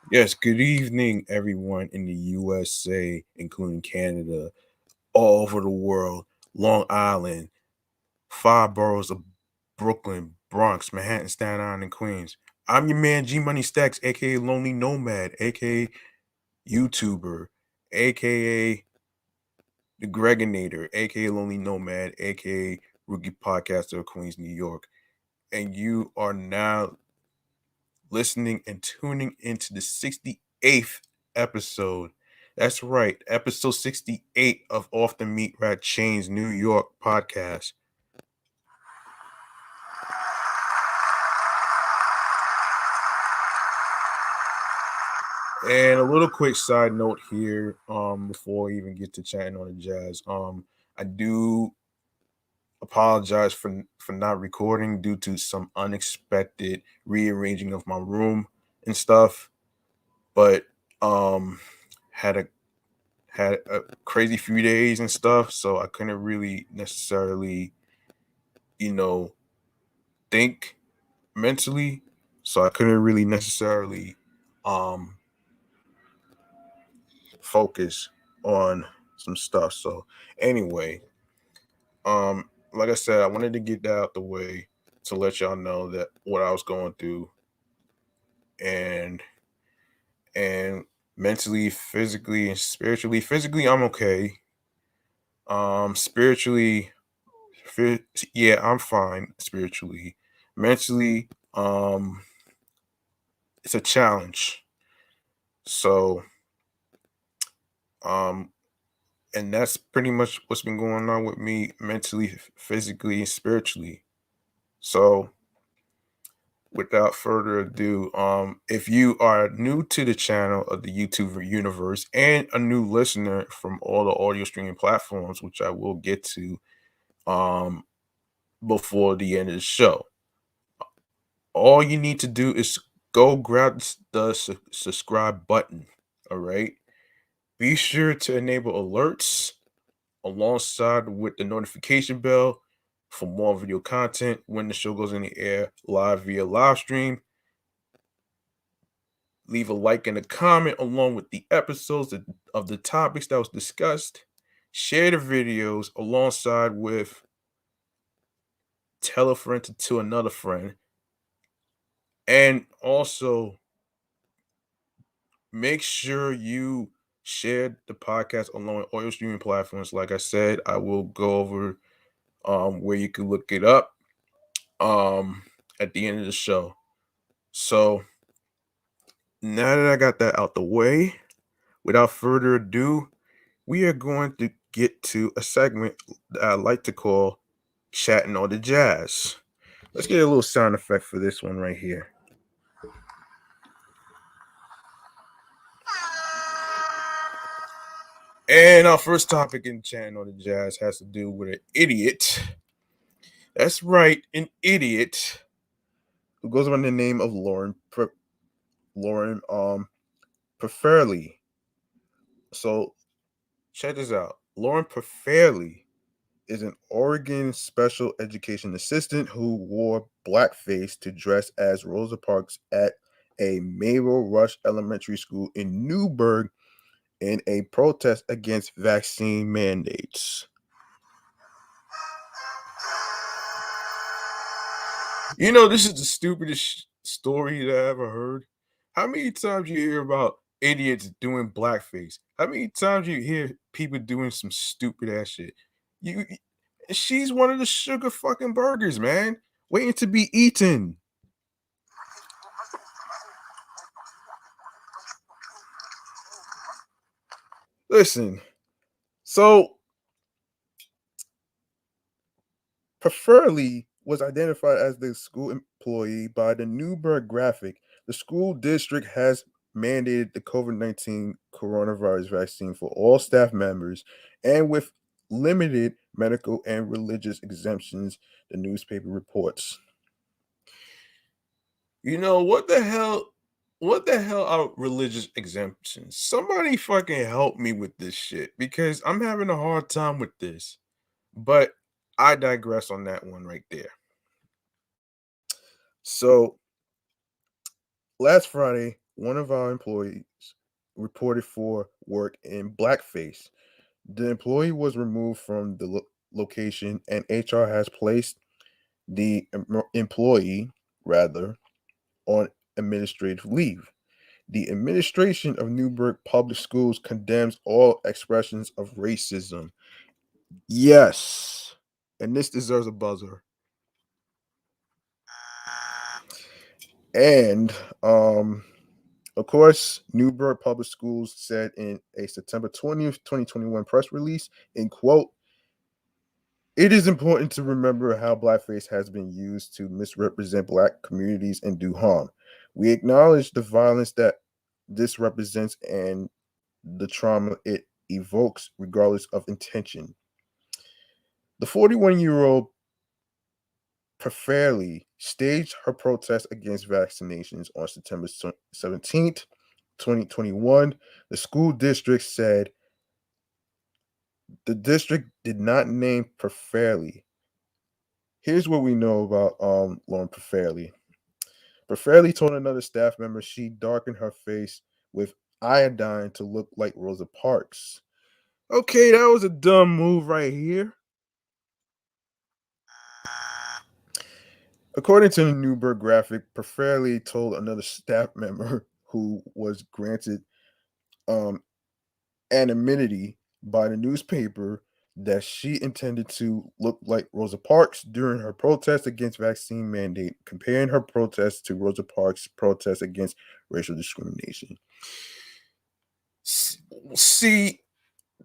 Yes, good evening, everyone in the USA, including Canada, all over the world, Long Island, five boroughs of Brooklyn, Bronx, Manhattan, Staten Island, and Queens. I'm your man, G Money Stacks, aka Lonely Nomad, aka YouTuber, aka The Gregonator, aka Lonely Nomad, aka Rookie Podcaster of Queens, New York. And you are now listening and tuning into the 68th episode. That's right, episode 68 of Off the Meat Rat Chainz New York podcast. And a little quick side note here, before we even get to chatting on the jazz. I do apologize for not recording due to some unexpected rearranging of my room and stuff. But had a had a crazy few days and stuff, so I couldn't really necessarily, you know, think mentally. So I couldn't really necessarily um focus on some stuff. So anyway, like I said, I wanted to get that out the way to let y'all know that what I was going through and and mentally, physically, and spiritually. Physically, I'm okay. Spiritually, Fi- yeah, I'm fine spiritually. Mentally, it's a challenge. So, um, and that's pretty much what's been going on with me mentally, physically, and spiritually. So, without further ado, if you are new to the channel of the YouTube universe and a new listener from all the audio streaming platforms, which I will get to, um, before the end of the show. All you need to do is go grab the subscribe button. All right. Be sure to enable alerts alongside with the notification bell for more video content when the show goes in the air live via live stream. Leave a like and a comment along with the episodes of the topics that was discussed. Share the videos alongside with tell a friend to another friend. And also make sure you share the podcast along with all your streaming platforms. Like I said, I will go over where you can look it up um at the end of the show. So now that I got that out the way, without further ado, we are going to get to a segment that I like to call chatting all the jazz. Let's get a little sound effect for this one right here. And our first topic in chatting on the jazz has to do with an idiot. That's right, an idiot who goes by the name of Lauren Pefferle. So check this out. Lauren Pefferle is an Oregon special education assistant who wore blackface to dress as Rosa Parks at a Mabel Rush Elementary School in Newburgh in a protest against vaccine mandates. You know, this is the stupidest story that I ever heard. How many times you hear about idiots doing blackface? How many times you hear people doing some stupid ass shit? You, she's one of the sugar fucking burgers, man, waiting to be eaten. Listen, so Preferably was identified as the school employee by the Newburgh Graphic. The school district has mandated the COVID-19 coronavirus vaccine for all staff members and with limited medical and religious exemptions, the newspaper reports. You know what the hell? What the hell are religious exemptions? Somebody fucking help me with this shit because I'm having a hard time with this. But I digress on that one right there. So last Friday, one of our employees reported for work in blackface. The employee was removed from the location, and HR has placed the employee, rather, on administrative leave. The administration of Newburgh Public Schools condemns all expressions of racism. Yes. And this deserves a buzzer. And of course, Newburgh Public Schools said in a September 20th, 2021 press release, in quote, "It is important to remember how blackface has been used to misrepresent black communities and do harm. We acknowledge the violence that this represents and the trauma it evokes, regardless of intention." The 41-year-old Pefferle staged her protest against vaccinations on September 17th, 2021. The school district said the district did not name Pefferle. Here's what we know about Lauren Pefferle. Pefferle told another staff member she darkened her face with iodine to look like Rosa Parks. Okay, that was a dumb move right here. According to the Newburgh graphic, Pefferle told another staff member who was granted um, anonymity by the newspaper that she intended to look like Rosa Parks during her protest against vaccine mandate, comparing her protest to Rosa Parks' protest against racial discrimination. See,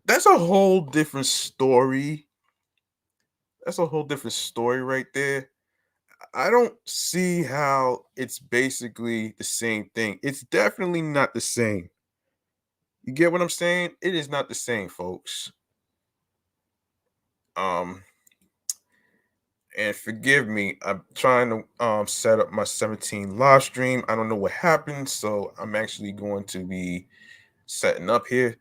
that's a whole different story. That's a whole different story right there. I don't see how it's basically the same thing. It's definitely not the same. You get what I'm saying? It is not the same, folks. Um, and forgive me, I'm trying to set up my 17 live stream. I don't know what happened, so I'm actually going to be setting up here.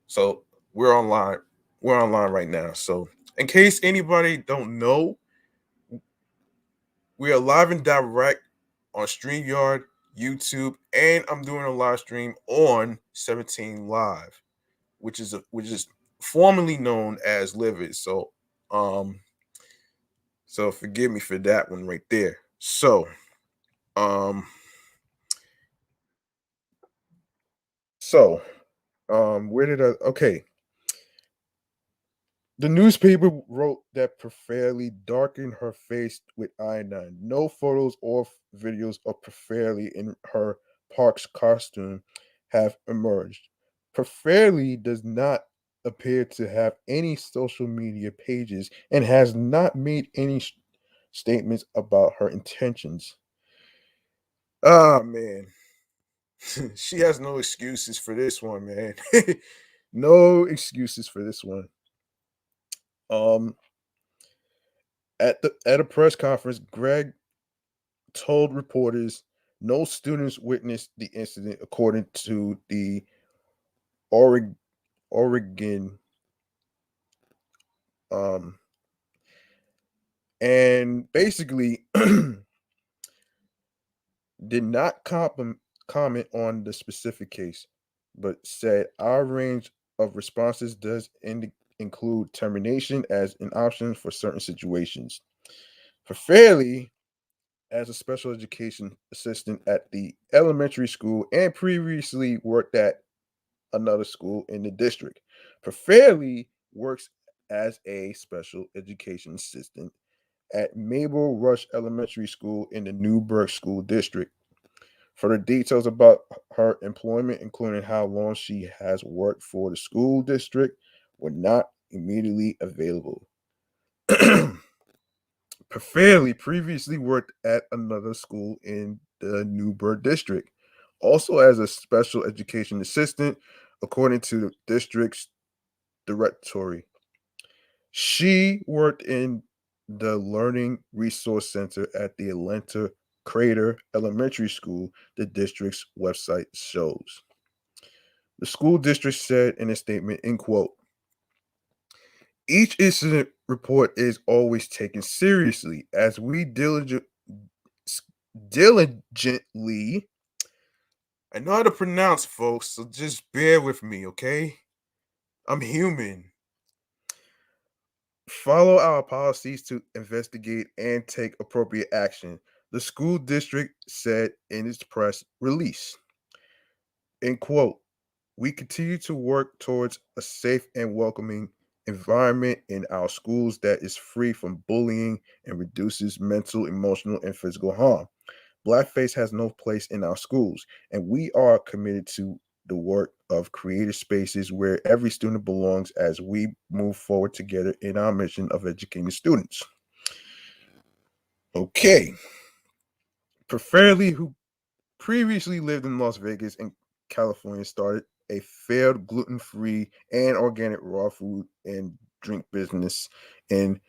So we're online. We're online right now. So in case anybody don't know, we are live and direct on StreamYard, YouTube, and I'm doing a live stream on 17 Live, which is formerly known as Livit. Um so forgive me for that one right there. Um so where did I okay. The newspaper wrote that Pefferle darkened her face with iodine. No photos or videos of Pefferle in her Parks costume have emerged. Pefferle does not appear to have any social media pages and has not made any statements about her intentions. Ah, man. She has no excuses for this one, man. No excuses for this one. Um, at a press conference, Greg told reporters no students witnessed the incident, according to the Oregon, Oregon, um, and basically did not comment on the specific case, but said our range of responses does include termination as an option for certain situations. For Fairley, as a special education assistant at the elementary school and previously worked at another school in the district. Fairley works as a special education assistant at Mabel Rush Elementary School in the Newburgh School District. Further details about her employment, including how long she has worked for the school district, were not immediately available. Fairley previously worked at another school in the Newburgh district, also as a special education assistant, according to the district's directory. She worked in the Learning Resource Center at the Atlanta Crater Elementary School, the district's website shows. The school district said in a statement, in quote, each incident report is always taken seriously as we diligently I know how to pronounce, folks, so just bear with me, okay? I'm human. Follow our policies to investigate and take appropriate action, the school district said in its press release. In quote, we continue to work towards a safe and welcoming environment in our schools that is free from bullying and reduces mental, emotional, and physical harm. Blackface has no place in our schools, and we are committed to the work of creative spaces where every student belongs as we move forward together in our mission of educating students. Okay. Pefferle, who previously lived in Las Vegas and California, started a failed gluten-free and organic raw food and drink business in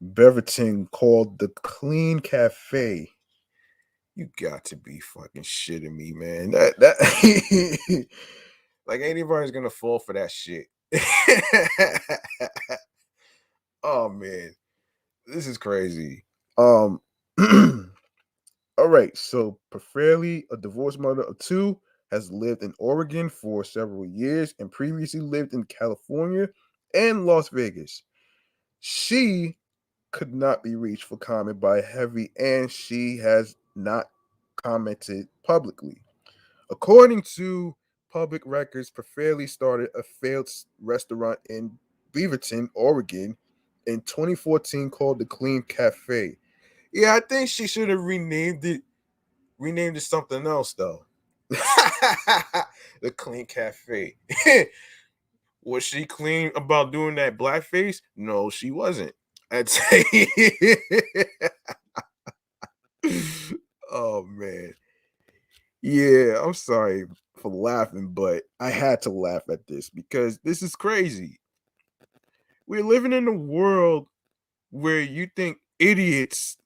Beaverton called the Clean Cafe. You got to be fucking shitting me, man. That like anybody's gonna fall for that shit. Oh man, this is crazy. All right, so Pefferle, a divorced mother of two, has lived in Oregon for several years and previously lived in California and Las Vegas. She could not be reached for comment by Heavy, and she has not commented publicly. According to public records, Pefferle started a failed restaurant in Beaverton, Oregon in 2014 called the Clean Cafe. Yeah, I think she should have renamed it something else though. The Clean Cafe. Was she clean about doing that blackface? No, she wasn't. I'd say. Oh man. Yeah, I'm sorry for laughing, but I had to laugh at this because this is crazy. We're living in a world where you think idiots,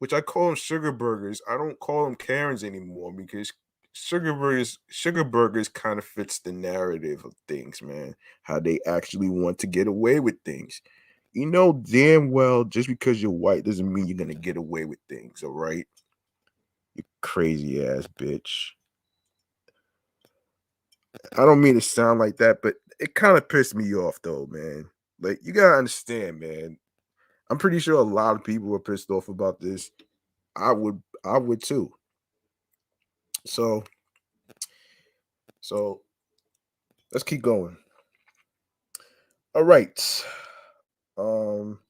which I call them sugar burgers, I don't call them Karens anymore because sugar burgers kind of fits the narrative of things, man. How they actually want to get away with things. You know damn well just because you're white doesn't mean you're gonna get away with things, all right? You crazy ass bitch. I don't mean to sound like that, but it kind of pissed me off though, man. Like you gotta understand, man. I'm pretty sure a lot of people were pissed off about this. I would too. So so let's keep going. All right. Um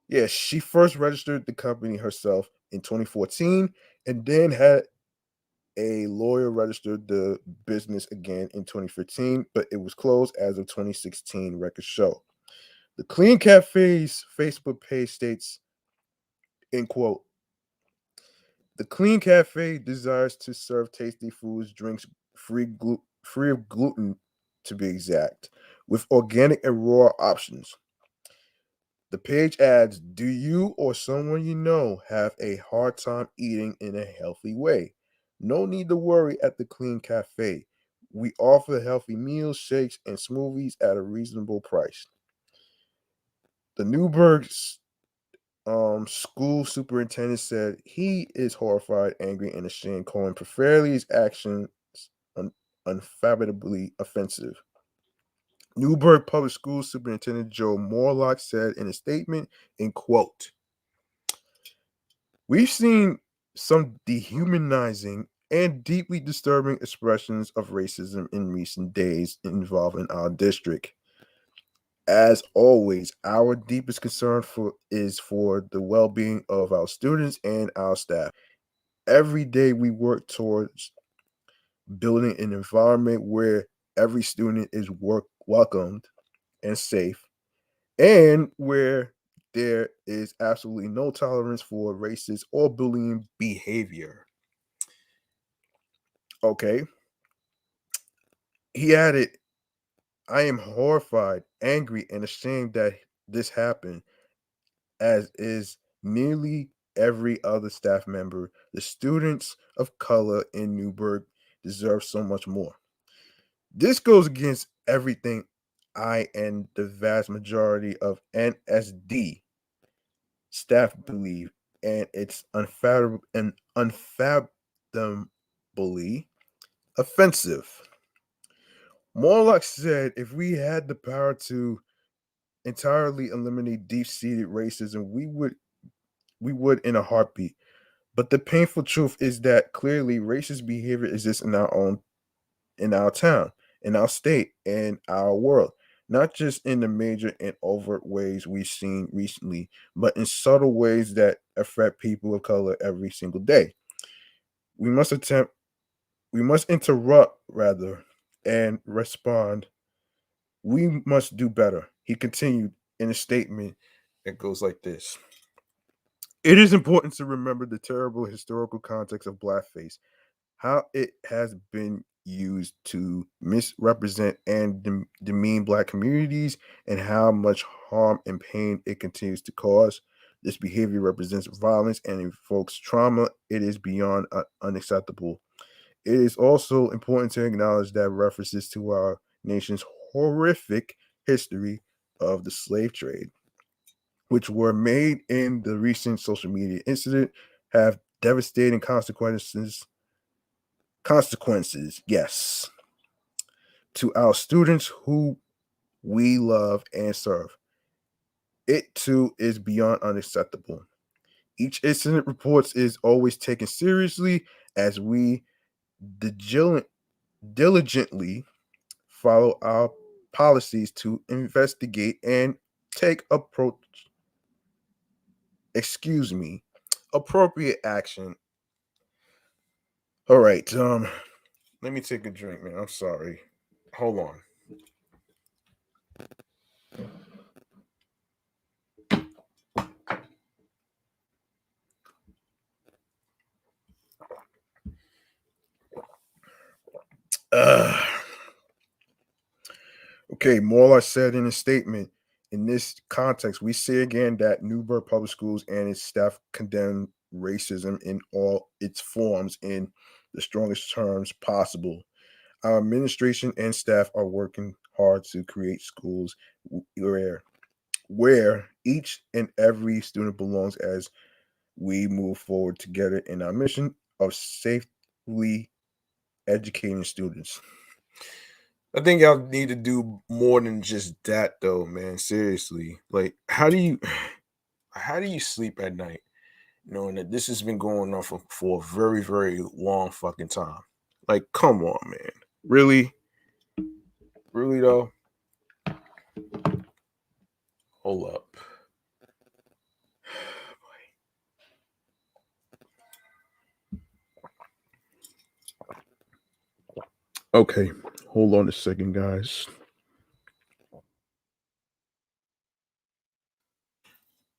yeah, she first registered the company herself in 2014 and then had a lawyer register the business again in 2015, but it was closed as of 2016 records show. The Clean Cafe's Facebook page states, in quote, the Clean Cafe desires to serve tasty foods, drinks free of gluten to be exact, with organic and raw options. The page adds, do you or someone you know have a hard time eating in a healthy way? No need to worry at the Clean Cafe. We offer healthy meals, shakes, and smoothies at a reasonable price. The Newburgh's school superintendent said he is horrified, angry, and ashamed, calling Pefferle's actions un- unfathomably offensive. Newburgh Public School Superintendent Joe Morlock said in a statement, in quote, we've seen some dehumanizing and deeply disturbing expressions of racism in recent days involving our district. As always, our deepest concern is for the well-being of our students and our staff. Every day we work towards building an environment where every student is welcomed and safe, and where there is absolutely no tolerance for racist or bullying behavior. Okay. He added, I am horrified, angry, and ashamed that this happened, as is nearly every other staff member. The students of color in Newburgh deserve so much more. This goes against everything I and the vast majority of NSD staff believe, and it's unfathomable offensive. Morlock said if we had the power to entirely eliminate deep-seated racism, we would in a heartbeat. But the painful truth is that clearly racist behavior exists in our town, in our state, in our world. Not just in the major and overt ways we've seen recently, but in subtle ways that affect people of color every single day. We must attempt we must interrupt rather and respond. We must do better. He continued in a statement that goes like this. It is important to remember the terrible historical context of blackface, how it has been used to misrepresent and demean black communities, and how much harm and pain it continues to cause. This behavior represents violence and evokes trauma. It is beyond unacceptable. It is also important to acknowledge that references to our nation's horrific history of the slave trade, which were made in the recent social media incident, have devastating consequences, yes, to our students who we love and serve. It too is beyond unacceptable. Each incident reports is always taken seriously as we diligent, diligently follow our policies to investigate and take excuse me, appropriate action. All right, let me take a drink, man. I'm sorry. Hold on. Uh, okay, Moeller said in a statement, in this context, we see again that Newburgh Public Schools and its staff condemn racism in all its forms in the strongest terms possible. Our administration and staff are working hard to create schools where each and every student belongs as we move forward together in our mission of safely educating students. I think y'all need to do more than just that though, man. Seriously. Like how do you sleep at night knowing that this has been going on for a very, very long fucking time? Like, come on, man. Really? Really though? Hold up. Okay, hold on a second, guys.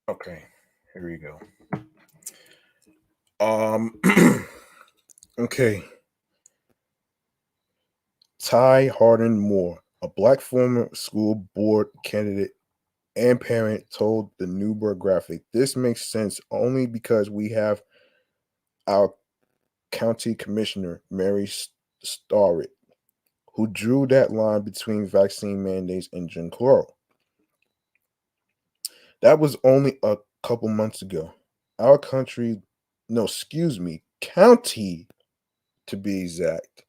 Okay, here we go. Um, okay. Ty Harden Moore, a black former school board candidate and parent, told the Newburgh Graphic, "This makes sense only because we have our county commissioner, Mary Starrett, who drew that line between vaccine mandates and Jim Crow. That was only a couple months ago. Our country, no, excuse me, county to be exact,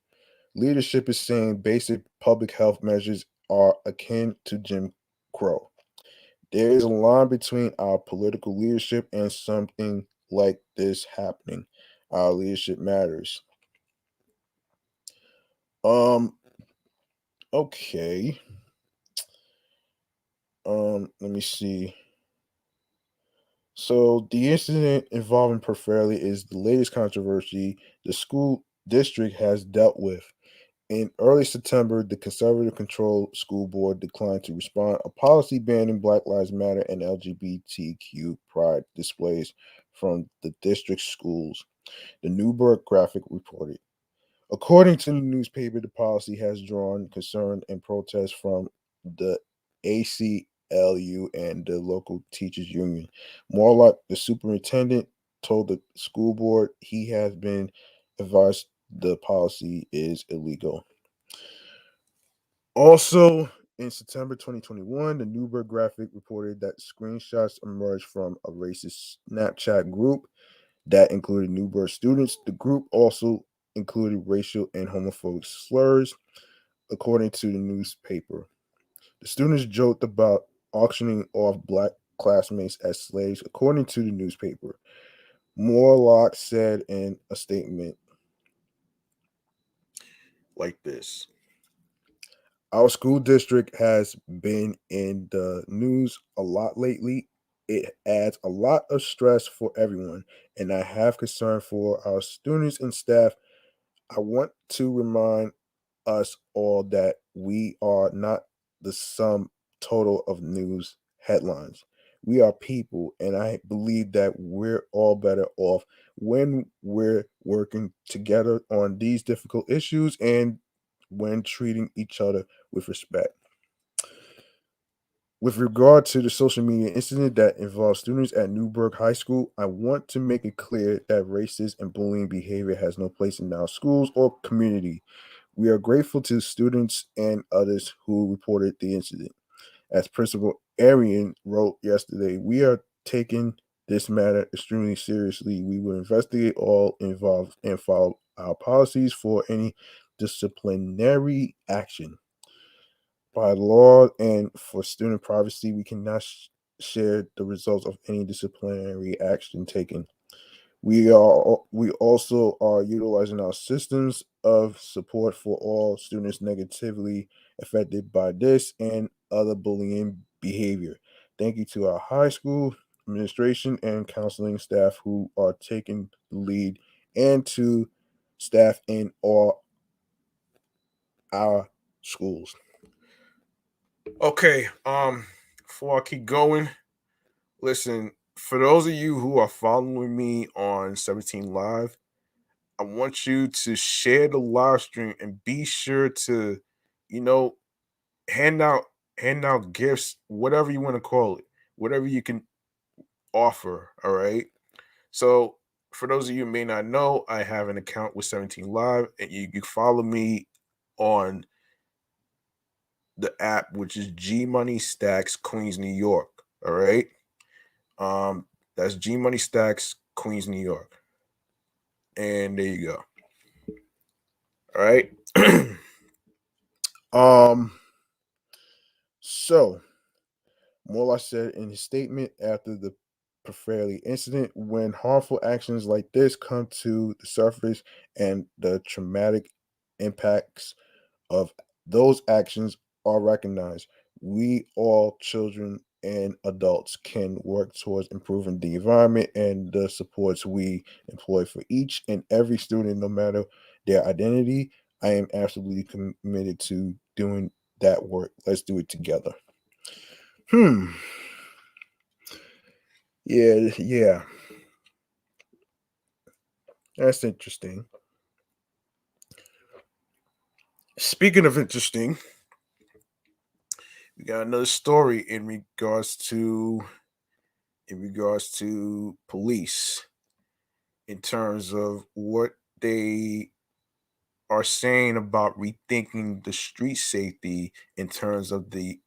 leadership is saying basic public health measures are akin to Jim Crow. There is a line between our political leadership and something like this happening. Our leadership matters." Um, okay. Let me see. So the incident involving Pefferle is the latest controversy the school district has dealt with. In early September, the conservative controlled school board declined to respond. A policy banning Black Lives Matter and LGBTQ pride displays from the district's schools, the Newburgh Graphic reported. According to the newspaper, the policy has drawn concern and protest from the ACLU and the local teachers union. Morlock, the superintendent, told the school board he has been advised the policy is illegal. Also, in September 2021, the Newburgh Graphic reported that screenshots emerged from a racist Snapchat group that included Newburgh students. The group also included racial and homophobic slurs, according to the newspaper. The students joked about auctioning off black classmates as slaves, according to the newspaper. Morlock said in a statement like this: Our school district has been in the news a lot lately. It adds a lot of stress for everyone, and I have concern for our students and staff. I want to remind us all that we are not the sum total of news headlines. We are people, and I believe that we're all better off when we're working together on these difficult issues and when treating each other with respect. With regard to the social media incident that involves students at Newburgh High School, I want to make it clear that racist and bullying behavior has no place in our schools or community. We are grateful to students and others who reported the incident. As Principal Arian wrote yesterday, we are taking this matter extremely seriously. We will investigate all involved and follow our policies for any disciplinary action. By law and for student privacy, we cannot share the results of any disciplinary action taken. We also are utilizing our systems of support for all students negatively affected by this and other bullying behavior. Thank you to our high school administration and counseling staff who are taking the lead, and to staff in all our schools. Okay, before I keep going, listen, for those of you who are following me on 17 Live, I want you to share the live stream and be sure to, you know, hand out hand out gifts, whatever you want to call it, whatever you can offer. All right. So for those of you who may not know, I have an account with 17 Live, and you can follow me on the app, which is G Money Stacks Queens, New York. All right. Um, that's G Money Stacks Queens, New York. And there you go. All right. um, so Mola said in his statement after the Pefferle incident, when harmful actions like this come to the surface and the traumatic impacts of those actions are recognized, we all, children and adults, can work towards improving the environment and the supports we employ for each and every student, no matter their identity. I am absolutely committed to doing that work. Let's do it together. Hmm. Yeah, yeah. That's interesting. Speaking of interesting, we got another story in regards to police, in terms of what they are saying about rethinking the street safety in terms of the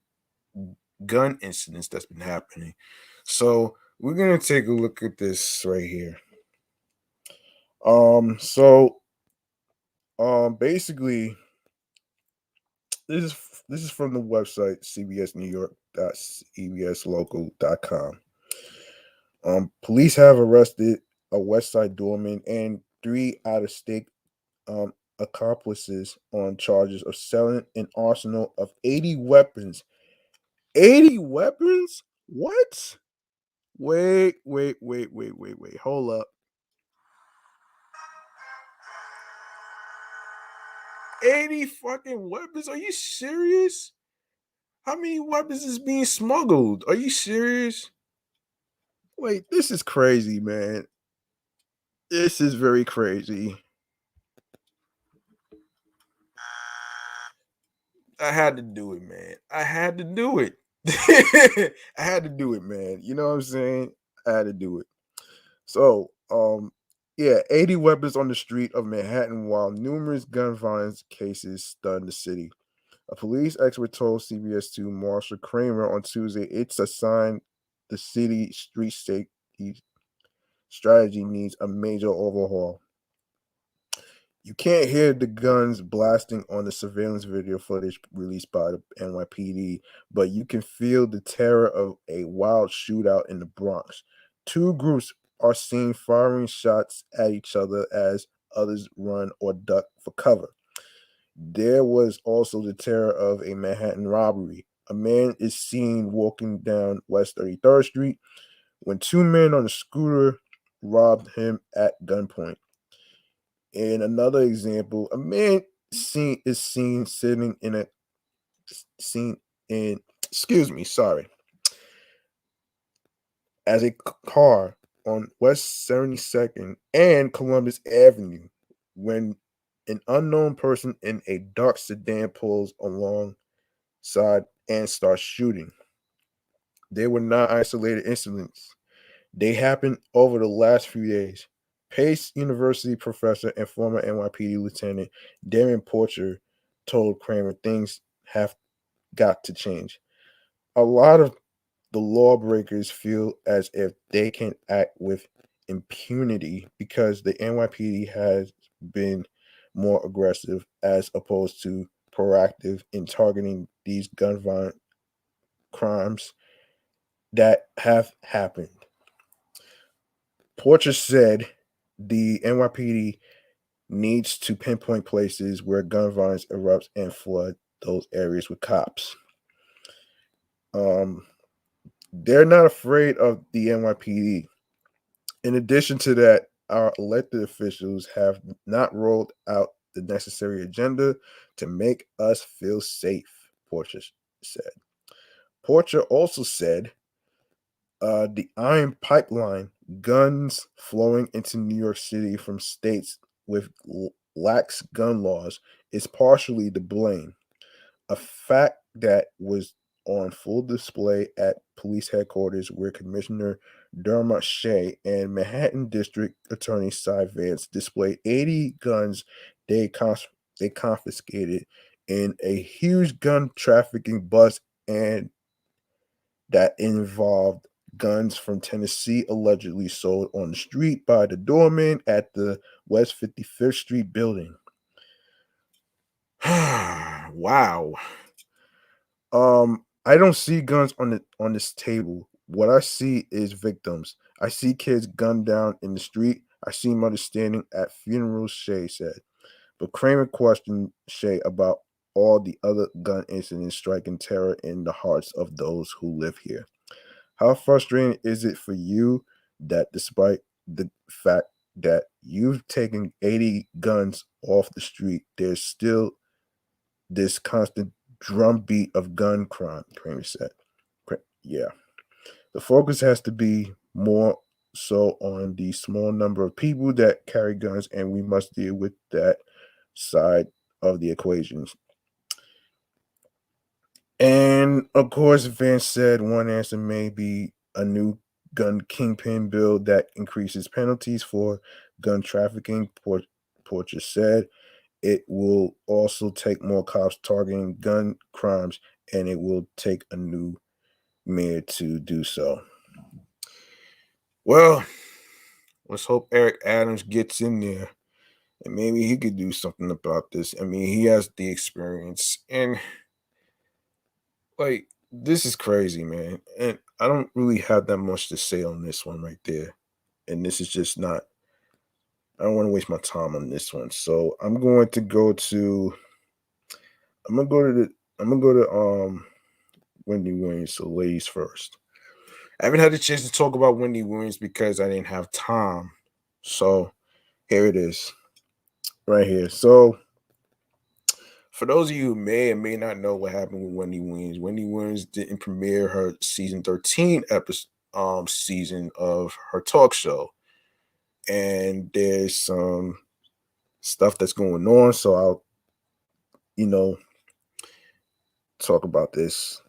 gun incidents that's been happening. So we're gonna take a look at this right here. So basically, this is from the website cbsnewyork.cbslocal.com. Police have arrested a West Side doorman and three out-of-state um, accomplices on charges of selling an arsenal of 80 weapons. 80 weapons? What? Wait. Hold up. 80 fucking weapons? Are you serious? How many weapons is being smuggled? Are you serious? Wait, this is crazy, man. This is very crazy. I had to do it, man. I had to do it. I had to do it, man. You know what I'm saying? I had to do it. So, yeah, 80 weapons on the street of Manhattan while numerous gun violence cases stun the city. A police expert told CBS2 Marshall Kramer on Tuesday it's a sign the city street safety strategy needs a major overhaul. You can't hear the guns blasting on the surveillance video footage released by the NYPD, but you can feel the terror of a wild shootout in the Bronx. Two groups are seen firing shots at each other as others run or duck for cover. There was also the terror of a Manhattan robbery. A man is seen walking down West 33rd Street when two men on a scooter robbed him at gunpoint. In another example, a man is seen sitting in a scene in excuse me, sorry, as a car on West 72nd and Columbus Avenue when an unknown person in a dark sedan pulls alongside and starts shooting. They were not isolated incidents. They happened over the last few days. Pace University professor and former NYPD Lieutenant Darren Porcher told Kramer things have got to change. A lot of the lawbreakers feel as if they can act with impunity because the NYPD has been more aggressive as opposed to proactive in targeting these gun violent crimes that have happened. Porcher said the NYPD needs to pinpoint places where gun violence erupts and flood those areas with cops. Um, they're not afraid of the NYPD. In addition to that, our elected officials have not rolled out the necessary agenda to make us feel safe, Porcher said. Porcher also said the Iron Pipeline, guns flowing into New York City from states with lax gun laws, is partially to blame. A fact that was on full display at police headquarters, where Commissioner Dermot Shea and Manhattan District Attorney Cy Vance displayed 80 guns they, they confiscated in a huge gun trafficking bust and that involved guns from Tennessee allegedly sold on the street by the doorman at the West 55th Street building. Wow. I don't see guns on this table. What I see is victims. I see kids gunned down in the street. I see mothers standing at funerals, Shea said. But Kramer questioned Shea about all the other gun incidents striking terror in the hearts of those who live here. How frustrating is it for you that despite the fact that you've taken 80 guns off the street, there's still this constant drumbeat of gun crime, Kramer said. Yeah. The focus has to be more so on the small number of people that carry guns, and we must deal with that side of the equation. And of course, Vance said one answer may be a new gun kingpin bill that increases penalties for gun trafficking. Porcher said it will also take more cops targeting gun crimes, and it will take a new mayor to do so. Well, let's hope Eric Adams gets in there and maybe he could do something about this. I mean, he has the experience and like this is crazy, man. And I don't really have that much to say on this one right there. And this is just not I don't want to waste my time on this one. So I'm gonna go to the I'm gonna go to Wendy Williams, so ladies first. I haven't had a chance to talk about Wendy Williams because I didn't have time. So here it is, right here. So for those of you who may or may not know what happened with Wendy Williams didn't premiere her season 13 episode season of her talk show. And there's some stuff that's going on. So I'll, talk about this.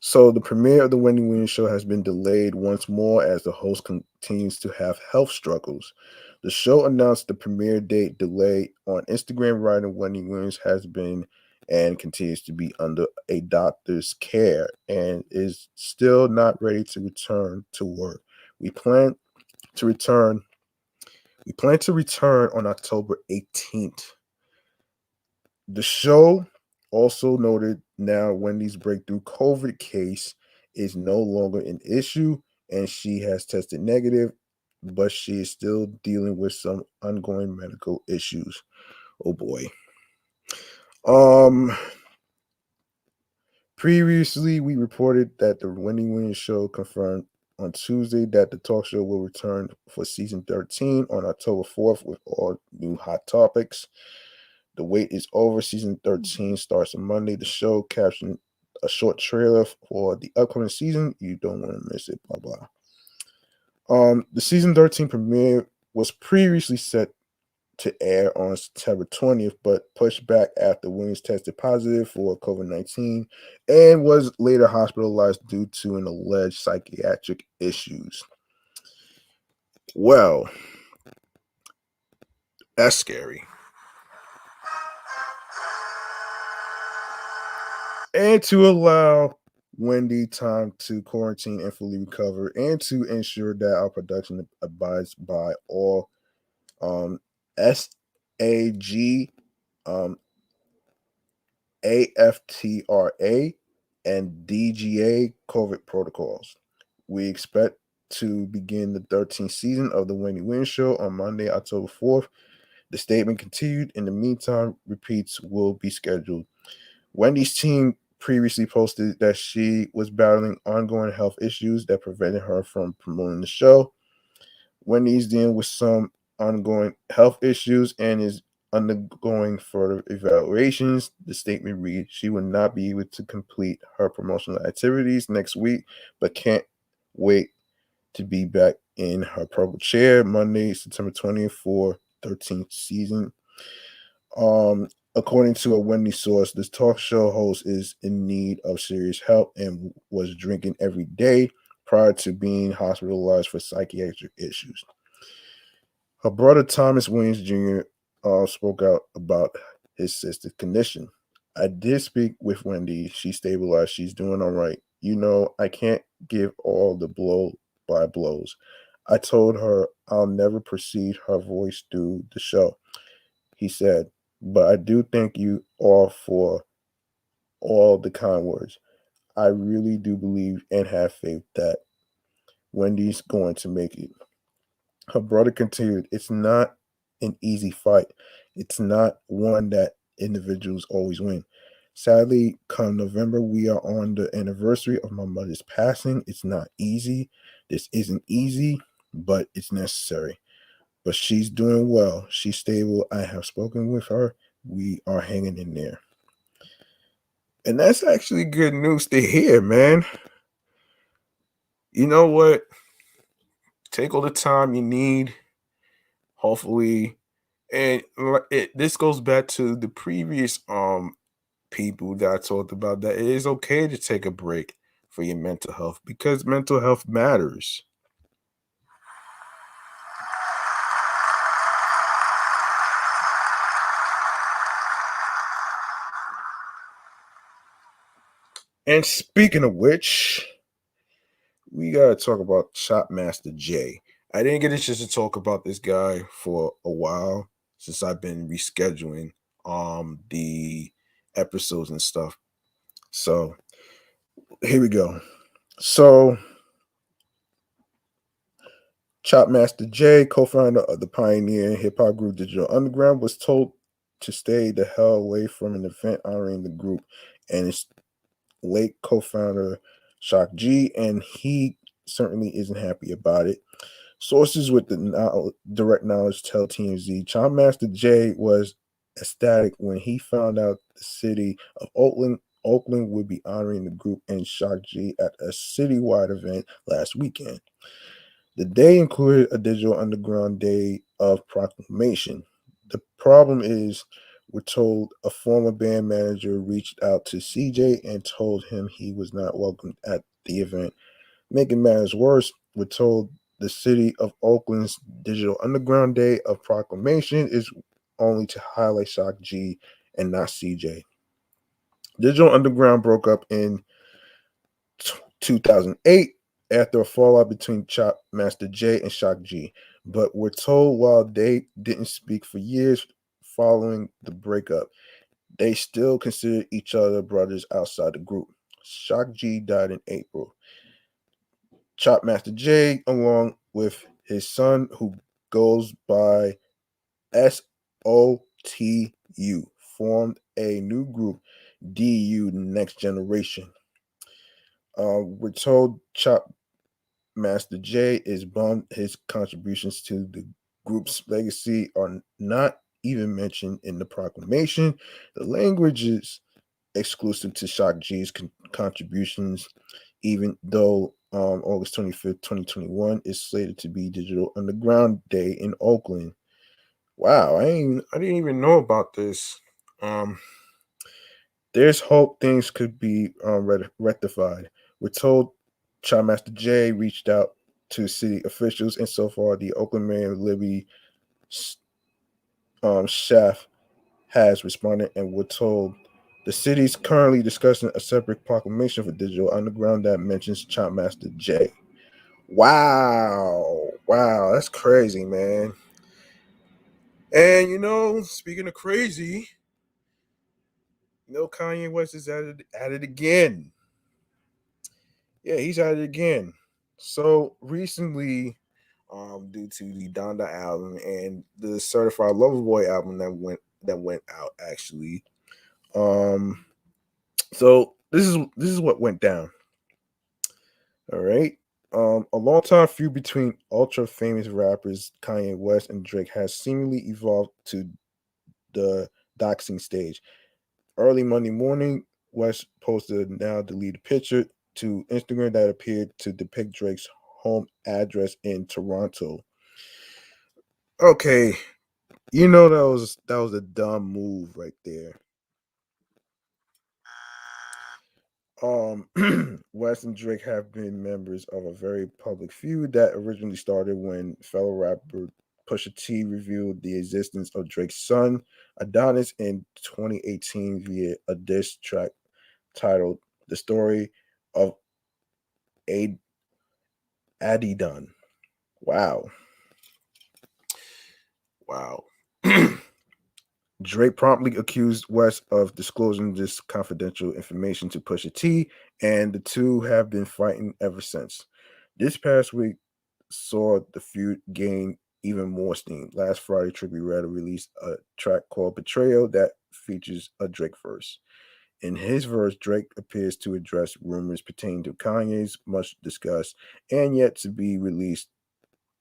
So the premiere of the Wendy Williams show has been delayed once more as the host continues to have health struggles. The show announced the premiere date delay on Instagram. Writer Wendy Williams has been and continues to be under a doctor's care and is still not ready to return to work. We plan to return We plan to return on October 18th. The show also noted now Wendy's breakthrough COVID case is no longer an issue and she has tested negative, but she is still dealing with some ongoing medical issues. Oh boy. Um Previously we reported that the Wendy Williams show confirmed on Tuesday that the talk show will return for season 13 on October 4th with all new hot topics. The wait is over. Season 13 starts on Monday. The show captioned a short trailer for the upcoming season. You don't want to miss it. Blah blah. The season 13 premiere was previously set to air on September 20th, but pushed back after Williams tested positive for COVID-19 and was later hospitalized due to an alleged psychiatric issues. Well, that's scary. And to allow Wendy time to quarantine and fully recover, and to ensure that our production abides by all SAG, um, AFTRA, and DGA COVID protocols. We expect to begin the 13th season of the Wendy Williams Show on Monday, October 4th. The statement continued. In the meantime, repeats will be scheduled. Wendy's team previously posted that she was battling ongoing health issues that prevented her from promoting the show. Wendy's dealing with some ongoing health issues and is undergoing further evaluations. The statement reads she will not be able to complete her promotional activities next week, but can't wait to be back in her purple chair Monday, September 20th for 13th season. According to a Wendy source, this talk show host is in need of serious help and was drinking every day prior to being hospitalized for psychiatric issues. Her brother Thomas Williams Jr. Spoke out about his sister's condition. I did speak with Wendy. She stabilized. She's doing all right. You know, I can't give all the blow by blows. I told her I'll never proceed her voice through the show, he said. But I do thank you all for all the kind words. I really do believe and have faith that Wendy's going to make it. Her brother continued, it's not an easy fight. It's not one that individuals always win. Sadly, come November, we are on the anniversary of my mother's passing. It's not easy. This isn't easy, but it's necessary. But she's doing well. She's stable. I have spoken with her. We are hanging in there. And that's actually good news to hear, man. You know what? Take all the time you need. Hopefully, and this goes back to the previous people that I talked about that it is okay to take a break for your mental health because mental health matters. And speaking of which, we gotta talk about Chopmaster J. I didn't get a chance to talk about this guy for a while since I've been rescheduling the episodes and stuff. So here we go. So Chopmaster J, co-founder of the pioneer hip hop group Digital Underground, was told to stay the hell away from an event honoring the group and its late co-founder Shock G, and he certainly isn't happy about it. Sources with the direct knowledge tell TMZ Chopmaster J was ecstatic when he found out the city of Oakland would be honoring the group and Shock G at a citywide event last weekend. The day included a digital underground day of proclamation. The problem is, we're told a former band manager reached out to CJ and told him he was not welcome at the event. Making matters worse, we're told the city of Oakland's digital underground day of proclamation is only to highlight Shock G and not CJ. Digital Underground broke up in 2008 after a fallout between Chopmaster J and Shock G. but we're told while they didn't speak for years following the breakup, they still considered each other brothers outside the group. Shock G died in April. Chopmaster J, along with his son, who goes by SOTU, formed a new group, DU Next Generation. We're told Chopmaster J is bummed his contributions to the group's legacy are not even mentioned in the proclamation. The language is exclusive to Shock G's contributions, even though August 25th, 2021 is slated to be Digital Underground Day in Oakland. Wow, I didn't even know about this. Um, there's hope things could be rectified. We're told Childmaster J reached out to city officials, and so far the Oakland Mayor Libby Chef has responded, and we're told the city's currently discussing a separate proclamation for Digital Underground that mentions Chopmaster J. Wow, wow, that's crazy, man. And speaking of crazy, Kanye West is at it again. Yeah, he's at it again. So recently, due to the Donda album and the Certified Lover Boy album that went out actually. Um, so this is what went down. All right. A long time feud between ultra famous rappers Kanye West and Drake has seemingly evolved to the doxing stage. Early Monday morning, West posted a now deleted picture to Instagram that appeared to depict Drake's home address in Toronto. Okay, that was a dumb move right there. West and Drake have been members of a very public feud that originally started when fellow rapper Pusha T revealed the existence of Drake's son, Adonis, in 2018 via a diss track titled "The Story of A Adidon." Wow, wow. Drake promptly accused West of disclosing this confidential information to Pusha T, and the two have been fighting ever since. This past week saw the feud gain even more steam. Last Friday, Trippie Redd released a track called Betrayal that features a Drake verse. In his verse, Drake appears to address rumors pertaining to Kanye's much discussed and yet to be released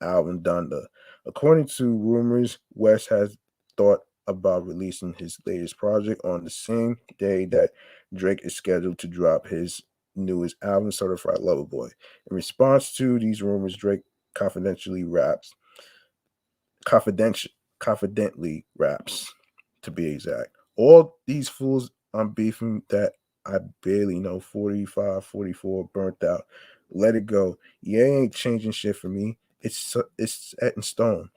album Donda. According to rumors, West has thought about releasing his latest project on the same day that Drake is scheduled to drop his newest album, Certified Lover Boy. In response to these rumors, Drake confidentially raps, confidential, confidently raps, to be exact. All these fools I'm beefing that I barely know, 45, 44, burnt out. Let it go. Yeah, ain't changing shit for me. It's set in stone.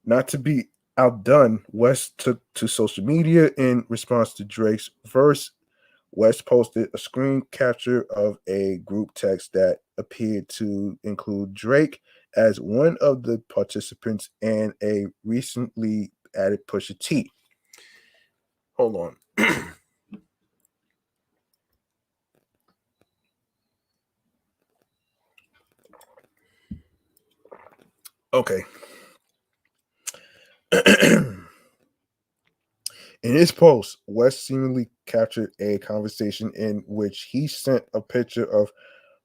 Not to be outdone, West took to social media in response to Drake's verse. West posted a screen capture of a group text that appeared to include Drake as one of the participants and a recently added Pusha T. Hold on. Okay. In his post, West seemingly captured a conversation in which he sent a picture of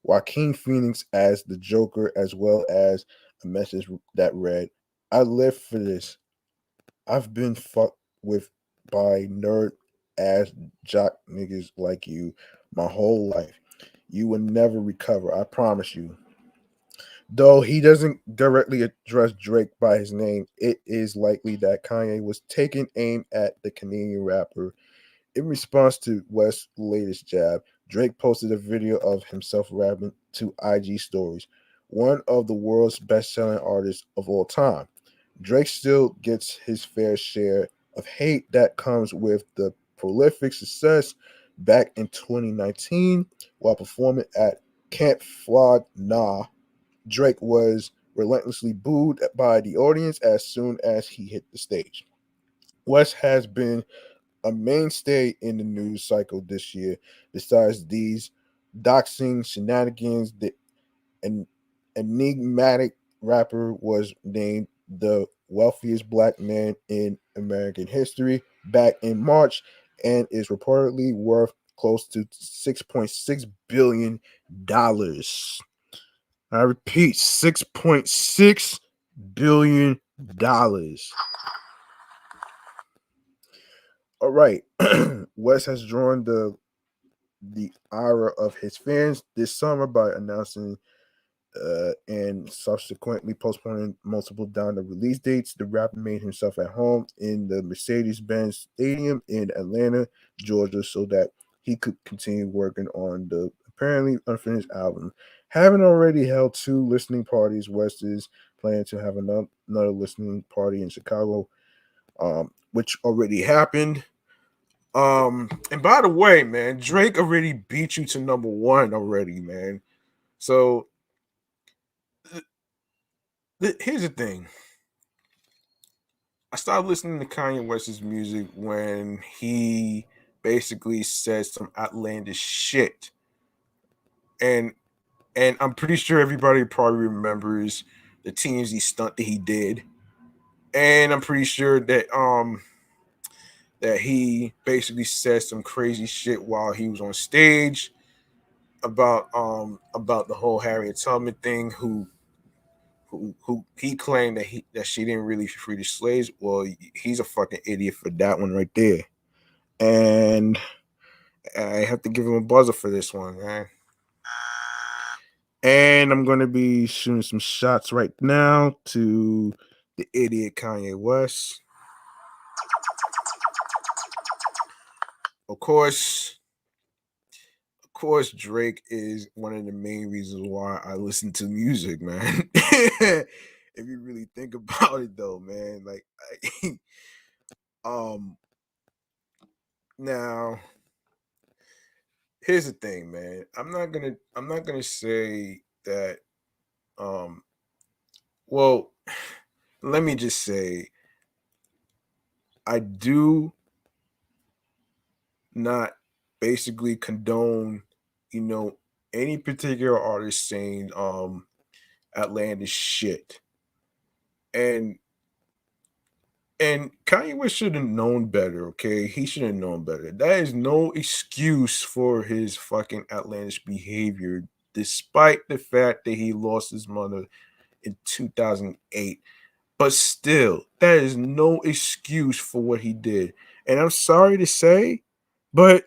Joaquin Phoenix as the Joker, as well as a message that read, "I live for this. I've been fucked with by nerd ass jock niggas like you my whole life. You will never recover. I promise you." Though he doesn't directly address Drake by his name, it is likely that Kanye was taking aim at the Canadian rapper. In response to West's latest jab, Drake posted a video of himself rapping to IG stories, one of the world's best-selling artists of all time. Drake still gets his fair share of hate that comes with the prolific success back in 2019 while performing at Camp Flog Nah. Drake was relentlessly booed by the audience as soon as he hit the stage. West has been a mainstay in the news cycle this year. Besides these doxing shenanigans, the an enigmatic rapper was named the wealthiest black man in American history back in March and is reportedly worth close to $6.6 billion. I repeat, $6.6 billion. All right. West has drawn the ire of his fans this summer by announcing and subsequently postponing multiple down the release dates. The rapper made himself at home in the Mercedes-Benz Stadium in Atlanta, Georgia, so that he could continue working on the apparently unfinished album. Having already held two listening parties, West is planning to have another listening party in Chicago, which already happened. And by the way, man, Drake already beat you to number one already, man. So here's the thing. I started listening to Kanye West's music when he basically said some outlandish shit. And I'm pretty sure everybody probably remembers the TMZ stunt that he did. And I'm pretty sure that he basically said some crazy shit while he was on stage about the whole Harriet Tubman thing, who he claimed that she didn't really free the slaves. Well, he's a fucking idiot for that one right there. And I have to give him a buzzer for this one, man. And I'm gonna be shooting some shots right now to the idiot Kanye West. Of course, Drake is one of the main reasons why I listen to music, man. If you really think about it, though, man, like, um, now here's the thing, man. I'm not gonna say that. Um, well, let me just say, I do not basically condone, you know, any particular artist saying outlandish shit. And Kanye West should have known better, okay? He should have known better. That is no excuse for his fucking outlandish behavior, despite the fact that he lost his mother in 2008. But still, that is no excuse for what he did. And I'm sorry to say, but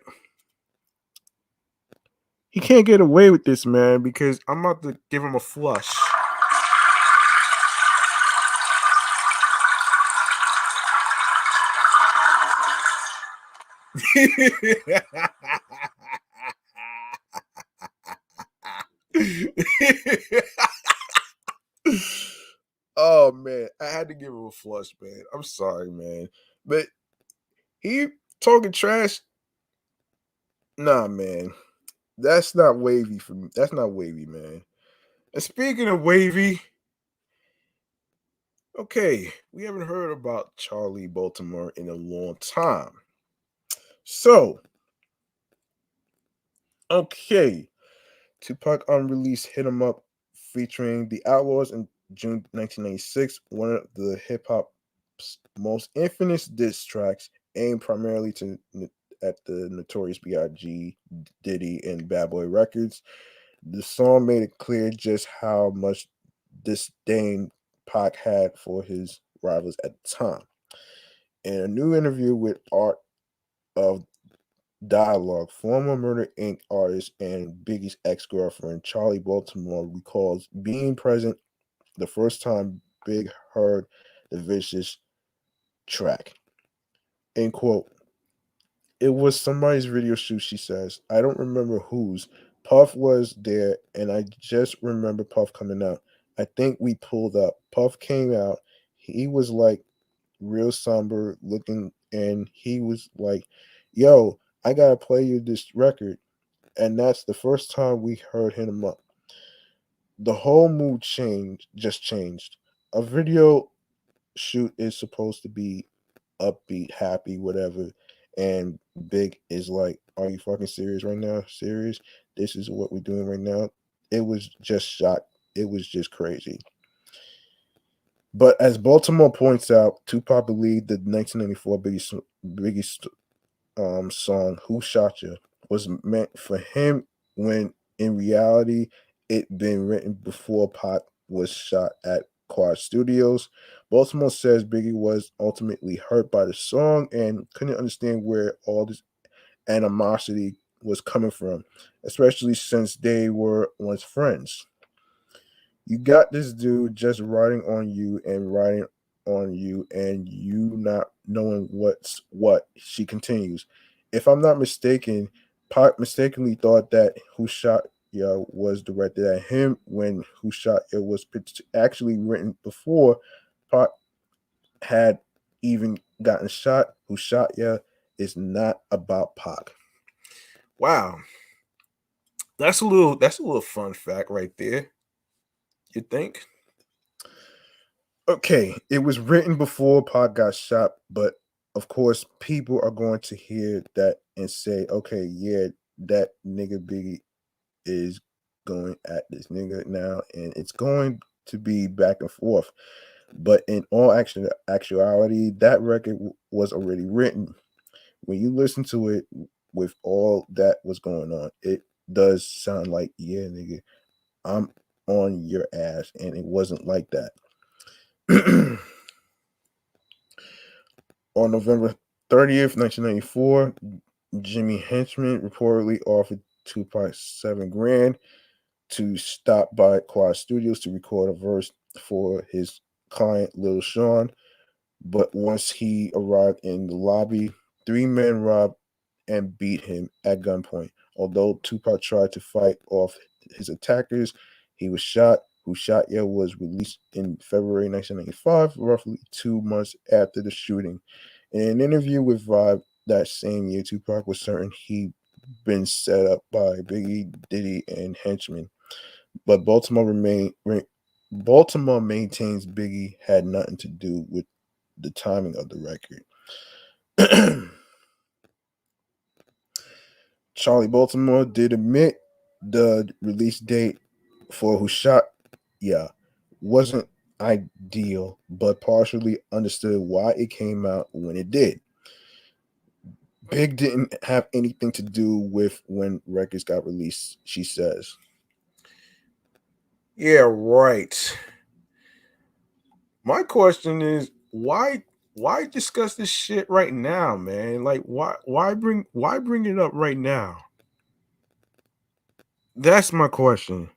he can't get away with this, man, because I'm about to give him a flush. Oh man, I had to give him a flush, man. I'm sorry, man. But he talking trash. Nah, man. That's not wavy for me. That's not wavy, man. And speaking of wavy, okay, we haven't heard about Charlie Baltimore in a long time. So, okay, Tupac unreleased "Hit 'Em Up" featuring the Outlaws in June 1996, one of the hip hop's most infamous diss tracks, aimed primarily at the Notorious B.I.G., Diddy, and Bad Boy Records. The song made it clear just how much disdain Pac had for his rivals at the time. In a new interview with Art of Dialogue, former Murder Inc. artist and Biggie's ex-girlfriend Charlie Baltimore recalls being present the first time Big heard the Vicious track. End quote. It was somebody's video shoot, she says. I don't remember whose. Puff was there, and I just remember Puff coming out. I think we pulled up. Puff came out. He was like real somber looking, and he was like, yo, I gotta play you this record. And that's the first time we heard Hit 'Em Up. The whole mood changed. A video shoot is supposed to be upbeat, happy, whatever. And Big is like, "Are you fucking serious right now? Serious? This is what we're doing right now." It was just shot. It was just crazy. But as Baltimore points out, Tupac believed the 1994 Biggie song "Who Shot Ya" was meant for him, when in reality it been written before Pac was shot at Quad Studios. Baltimore says Biggie was ultimately hurt by the song and couldn't understand where all this animosity was coming from, especially since they were once friends. You got this dude just riding on you and riding on you, and you not knowing what's what. She continues. If I'm not mistaken, Pac mistakenly thought that Who Shot Ya was directed at him, when Who Shot Ya was actually written before Pac had even gotten shot. Who Shot Ya is not about Pac. Wow, that's a little fun fact right there. You think? Okay, it was written before Pac got shot, but of course, people are going to hear that and say, "Okay, yeah, that nigga Biggie is going at this nigga now," and it's going to be back and forth. But in all actuality, that record was already written. When you listen to it with all that was going on, it does sound like, "Yeah, nigga, I'm on your ass," and it wasn't like that. On November 30th, 1994, Jimmy Henchman reportedly offered Tupac 7 grand to stop by Quad Studios to record a verse for his client Lil Sean. But once he arrived in the lobby, three men robbed and beat him at gunpoint. Although Tupac tried to fight off his attackers, he was shot. Who Shot Ya was released in February 1995, roughly 2 months after the shooting. In an interview with Vibe that same year, Tupac was certain he'd been set up by Biggie, Diddy, and henchmen. But Baltimore maintains Biggie had nothing to do with the timing of the record. Charlie Baltimore did admit the release date for Who Shot Ya wasn't ideal, but partially understood why it came out when it did. Big didn't have anything to do with when records got released, she says. Yeah, right. My question is why discuss this shit right now, man? Like why bring it up right now? That's my question.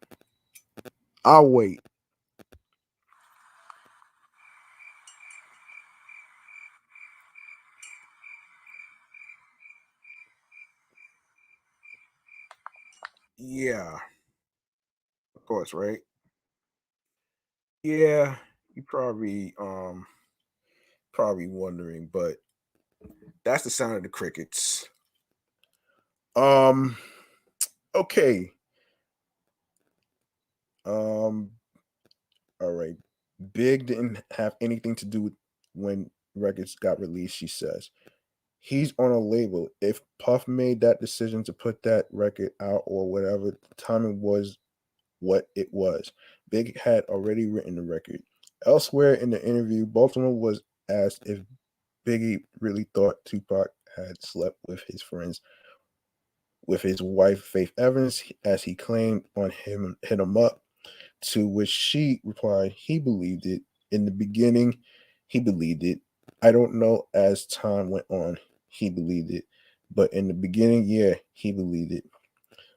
I'll wait. Yeah, of course, right? Yeah, you probably wondering, but that's the sound of the crickets. Um, okay. Um, all right. Big didn't have anything to do with when records got released, she says. He's on a label. If Puff made that decision to put that record out or whatever, the timing was what it was. Big had already written the record. Elsewhere in the interview, Baltimore was asked if Biggie really thought Tupac had slept with his friends, with his wife Faith Evans, as he claimed on hit him up. To which she replied, he believed it. In the beginning, he believed it. I don't know as time went on, he believed it. But in the beginning, yeah, he believed it.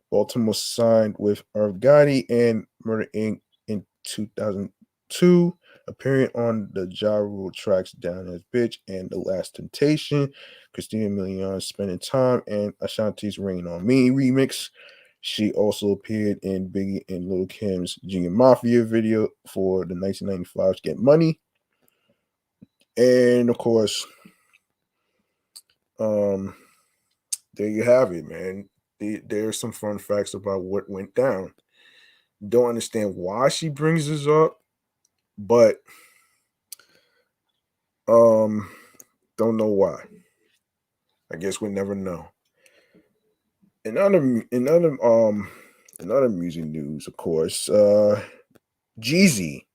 Baltimore signed with Irv Gotti and Murder Inc. in 2002, appearing on the Ja Rule tracks Down as Bitch and The Last Temptation, Christina Milian Spending Time, and Ashanti's Rain on Me remix. She also appeared in Biggie and Lil Kim's Junior Mafia video for the 1995's Get Money. And of course, um, There you have it, man. There's some fun facts about what went down. Don't understand why she brings this up, but um, don't know why. I guess we'll never know. In other in other in other music news, of course, Jeezy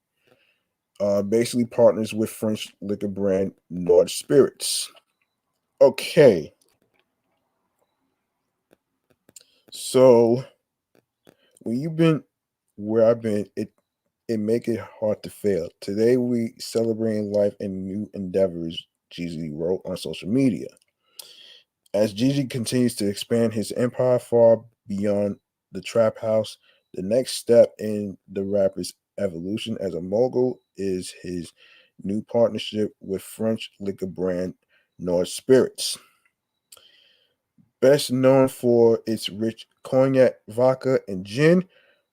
basically partners with French liquor brand Nord Spirits. Okay, so when you've been where I've been, it make it hard to fail. Today we celebrating life and new endeavors. Jeezy wrote on social media. As Jeezy continues to expand his empire far beyond the trap house, the next step in the rapper's evolution as a mogul is his new partnership with French liquor brand Nord Spirits. Best known for its rich cognac, vodka, and gin,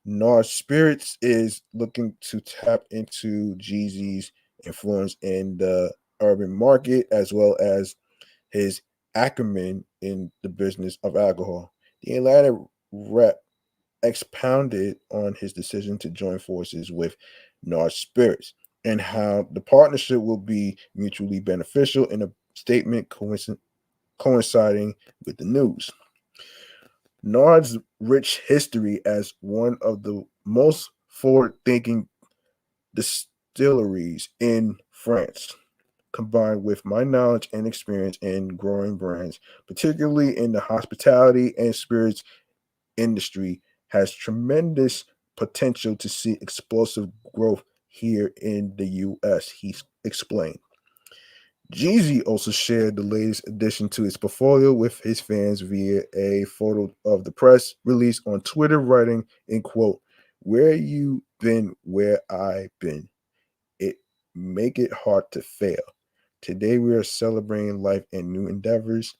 Nord Spirits is looking to tap into Jeezy's influence in the urban market as well as his acumen in the business of alcohol. The Atlanta rep expounded on his decision to join forces with Nard Spirits and how the partnership will be mutually beneficial in a statement coinciding with the news. Nard's rich history as one of the most forward thinking distilleries in France, combined with my knowledge and experience in growing brands, particularly in the hospitality and spirits industry, has tremendous potential to see explosive growth here in the US, he explained. Jeezy also shared the latest addition to his portfolio with his fans via a photo of the press release on Twitter, writing in quote, "Where you been, where I been. It make it hard to fail. Today we are celebrating life and new endeavors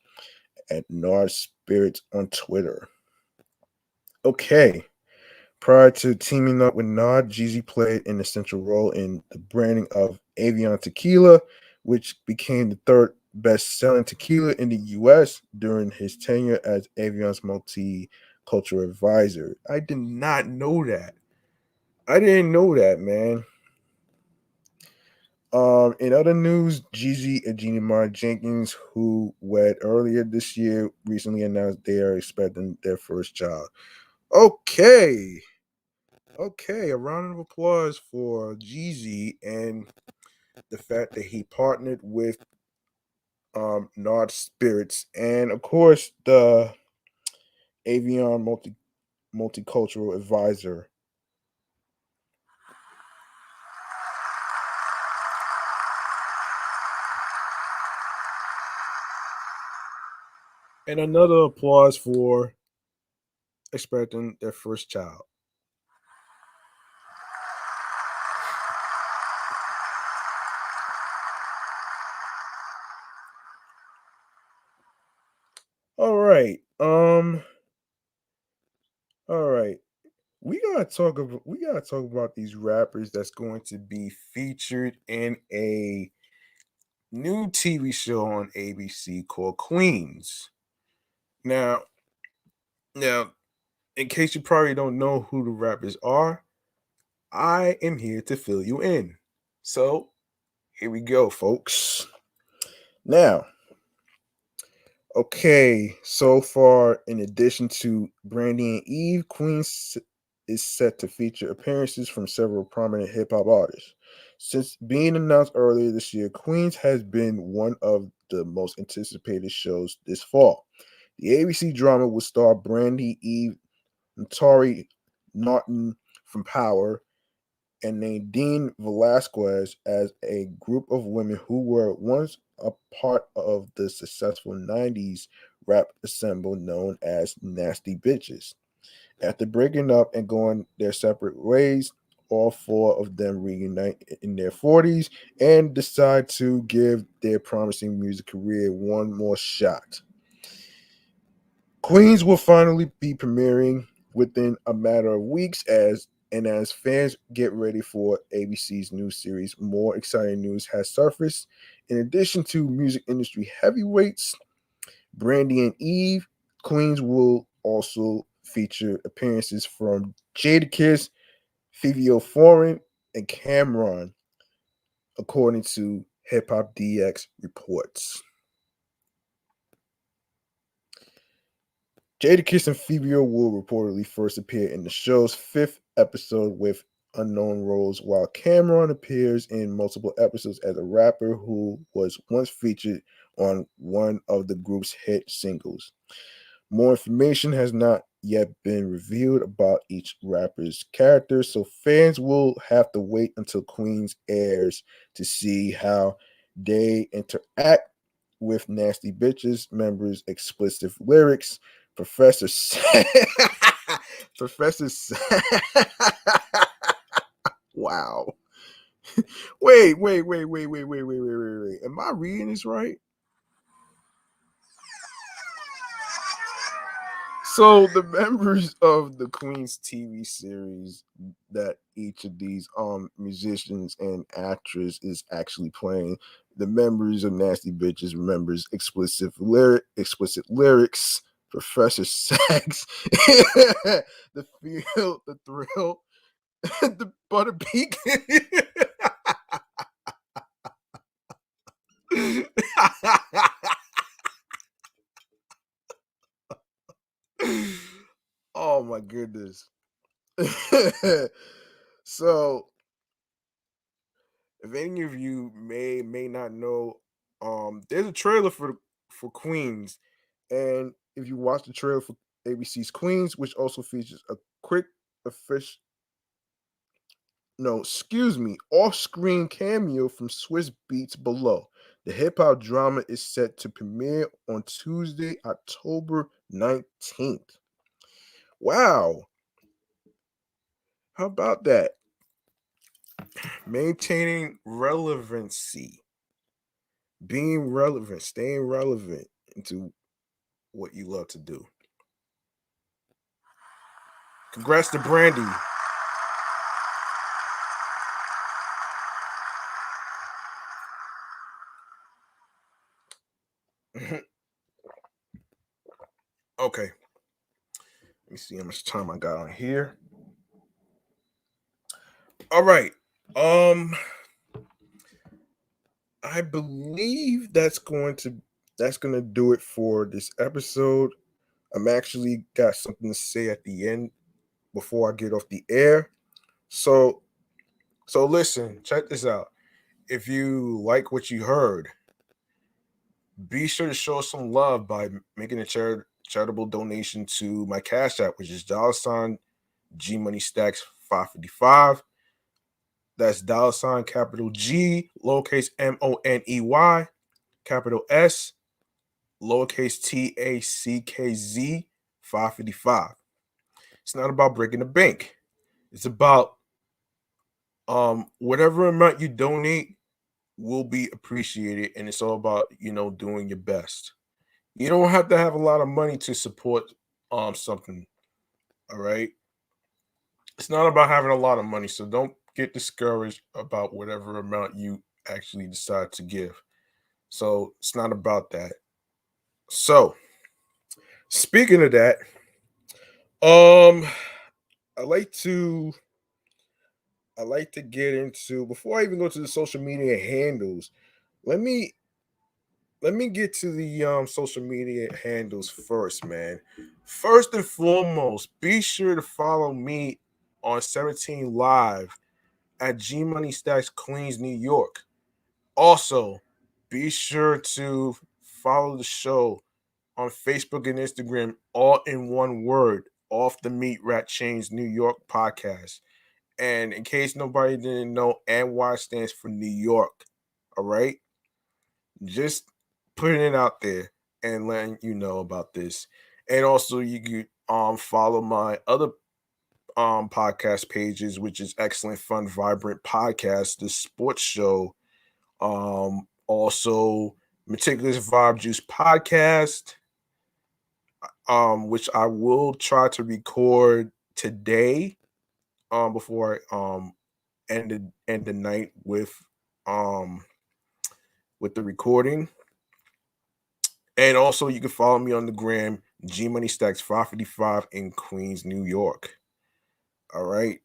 at Nard Spirits on Twitter." Okay. Prior to teaming up with Nod, Jeezy played an essential role in the branding of Avion Tequila, which became the third best selling tequila in the US during his tenure as Avion's multicultural advisor. I did not know that. I didn't know that, man. In other news, Jeezy and Jeannie Mar Jenkins, who wed earlier this year, recently announced they are expecting their first child. Okay. Okay, a round of applause for Jeezy and the fact that he partnered with Nard Spirits and of course the Avion Multicultural Advisor. And another applause for expecting their first child. All right. All right. We gotta talk about these rappers that's going to be featured in a new TV show on ABC called Queens. Now, now, in case you probably don't know who the rappers are, I am here to fill you in. So, here we go, folks. Now, okay, so far, in addition to Brandy and Eve, Queens is set to feature appearances from several prominent hip hop artists. Since being announced earlier this year, Queens has been one of the most anticipated shows this fall. The ABC drama will star Brandy, Eve, Natari Naughton from Power, and Nadine Velasquez as a group of women who were once a part of the successful 90s rap ensemble known as Nasty Bitches. After breaking up and going their separate ways, all four of them reunite in their 40s and decide to give their promising music career one more shot. Queens will finally be premiering within a matter of weeks as fans get ready for ABC's new series, more exciting news has surfaced. In addition to music industry heavyweights, Brandy and Eve, Queens will also feature appearances from Jadakiss, Fivio Foreign, and Cameron, according to Hip Hop DX reports. Jadakiss and Fivio will reportedly first appear in the show's 5th episode with unknown roles, while Cameron appears in multiple episodes as a rapper who was once featured on one of the group's hit singles. More information has not yet been revealed about each rapper's character, so fans will have to wait until Queens airs to see how they interact with Nasty Bitches members' explicit lyrics. Professor Professor Wow. Wait. Am I reading this right? So the members of the Queen's TV series that each of these musicians and actress is actually playing, the members of Nasty Bitches remembers explicit lyrics, Professor Sax, the feel, the thrill, the butterbeak. Oh my goodness. So if any of you may not know, there's a trailer for Queens, and if you watch the trailer for ABC's Queens, which also features a quick official, no, excuse me, off-screen cameo from Swiss Beats Below. The hip hop drama is set to premiere on Tuesday, October 19th. Wow, how about that? Maintaining relevancy, being relevant, staying relevant into what you love to do. Congrats to Brandy. Okay. Let me see how much time I got on here. All right. I believe that's going to do it for this episode. I'm actually got something to say at the end before I get off the air. So listen, check this out. If you like what you heard, be sure to show some love by making a charitable donation to my Cash App, which is $G Money Stacks 555. That's capital G, lowercase MONEY, capital S, lowercase TACKZ 555. It's not about breaking the bank. It's about whatever amount you donate will be appreciated, and it's all about doing your best. You don't have to have a lot of money to support something. All right. It's not about having a lot of money, so don't get discouraged about whatever amount you actually decide to give. So it's not about that. So speaking of that, um, I like to get into, before I even go to the social media handles. Let me get to the social media handles first, man. First and foremost, be sure to follow me on 17 Live at G Money Stacks Queens, New York. Also, be sure to follow the show on Facebook and Instagram, all in one word, Off the Meat Rat Chainz New York podcast. And in case nobody didn't know, NY stands for New York. All right? Just putting it out there and letting you know about this. And also you could follow my other podcast pages, which is Excellent Fun Vibrant Podcast, the sports show, also Meticulous Vibe Juice Podcast, which I will try to record today, before I end the night um with the recording. And also you can follow me on the gram, G Money Stacks 555 in Queens, New York. All right.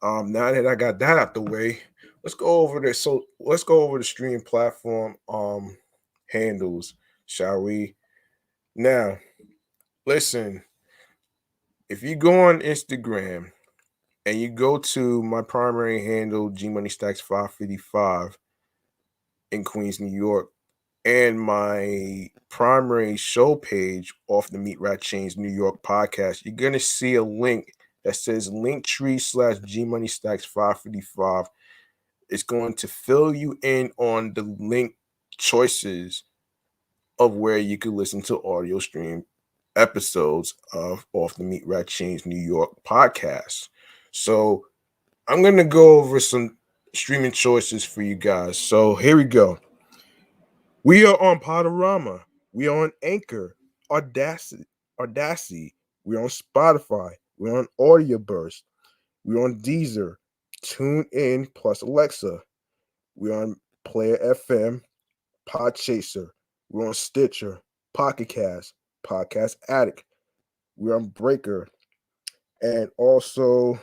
Now that I got that out the way, let's go over this. So let's go over the stream platform handles, shall we? Now, listen, if you go on Instagram and you go to my primary handle, G Money Stacks 555 in Queens, New York, and my primary show page off the Meet Rat Chainz New York podcast, you're gonna see a link that says Linktree/G Money Stacks 555. It's going to fill you in on the link choices of where you could listen to audio stream episodes of Off the Meet Rat Chainz New York podcast. So I'm gonna go over some streaming choices for you guys. So here we go. We are on Podorama. We are on Anchor, Audacity. We're on Spotify. We're on Audio Burst. We're on Deezer, TuneIn plus Alexa. We're on Player FM, Podchaser. We're on Stitcher, Pocket Cast, Podcast Addict. We're on Breaker. And also,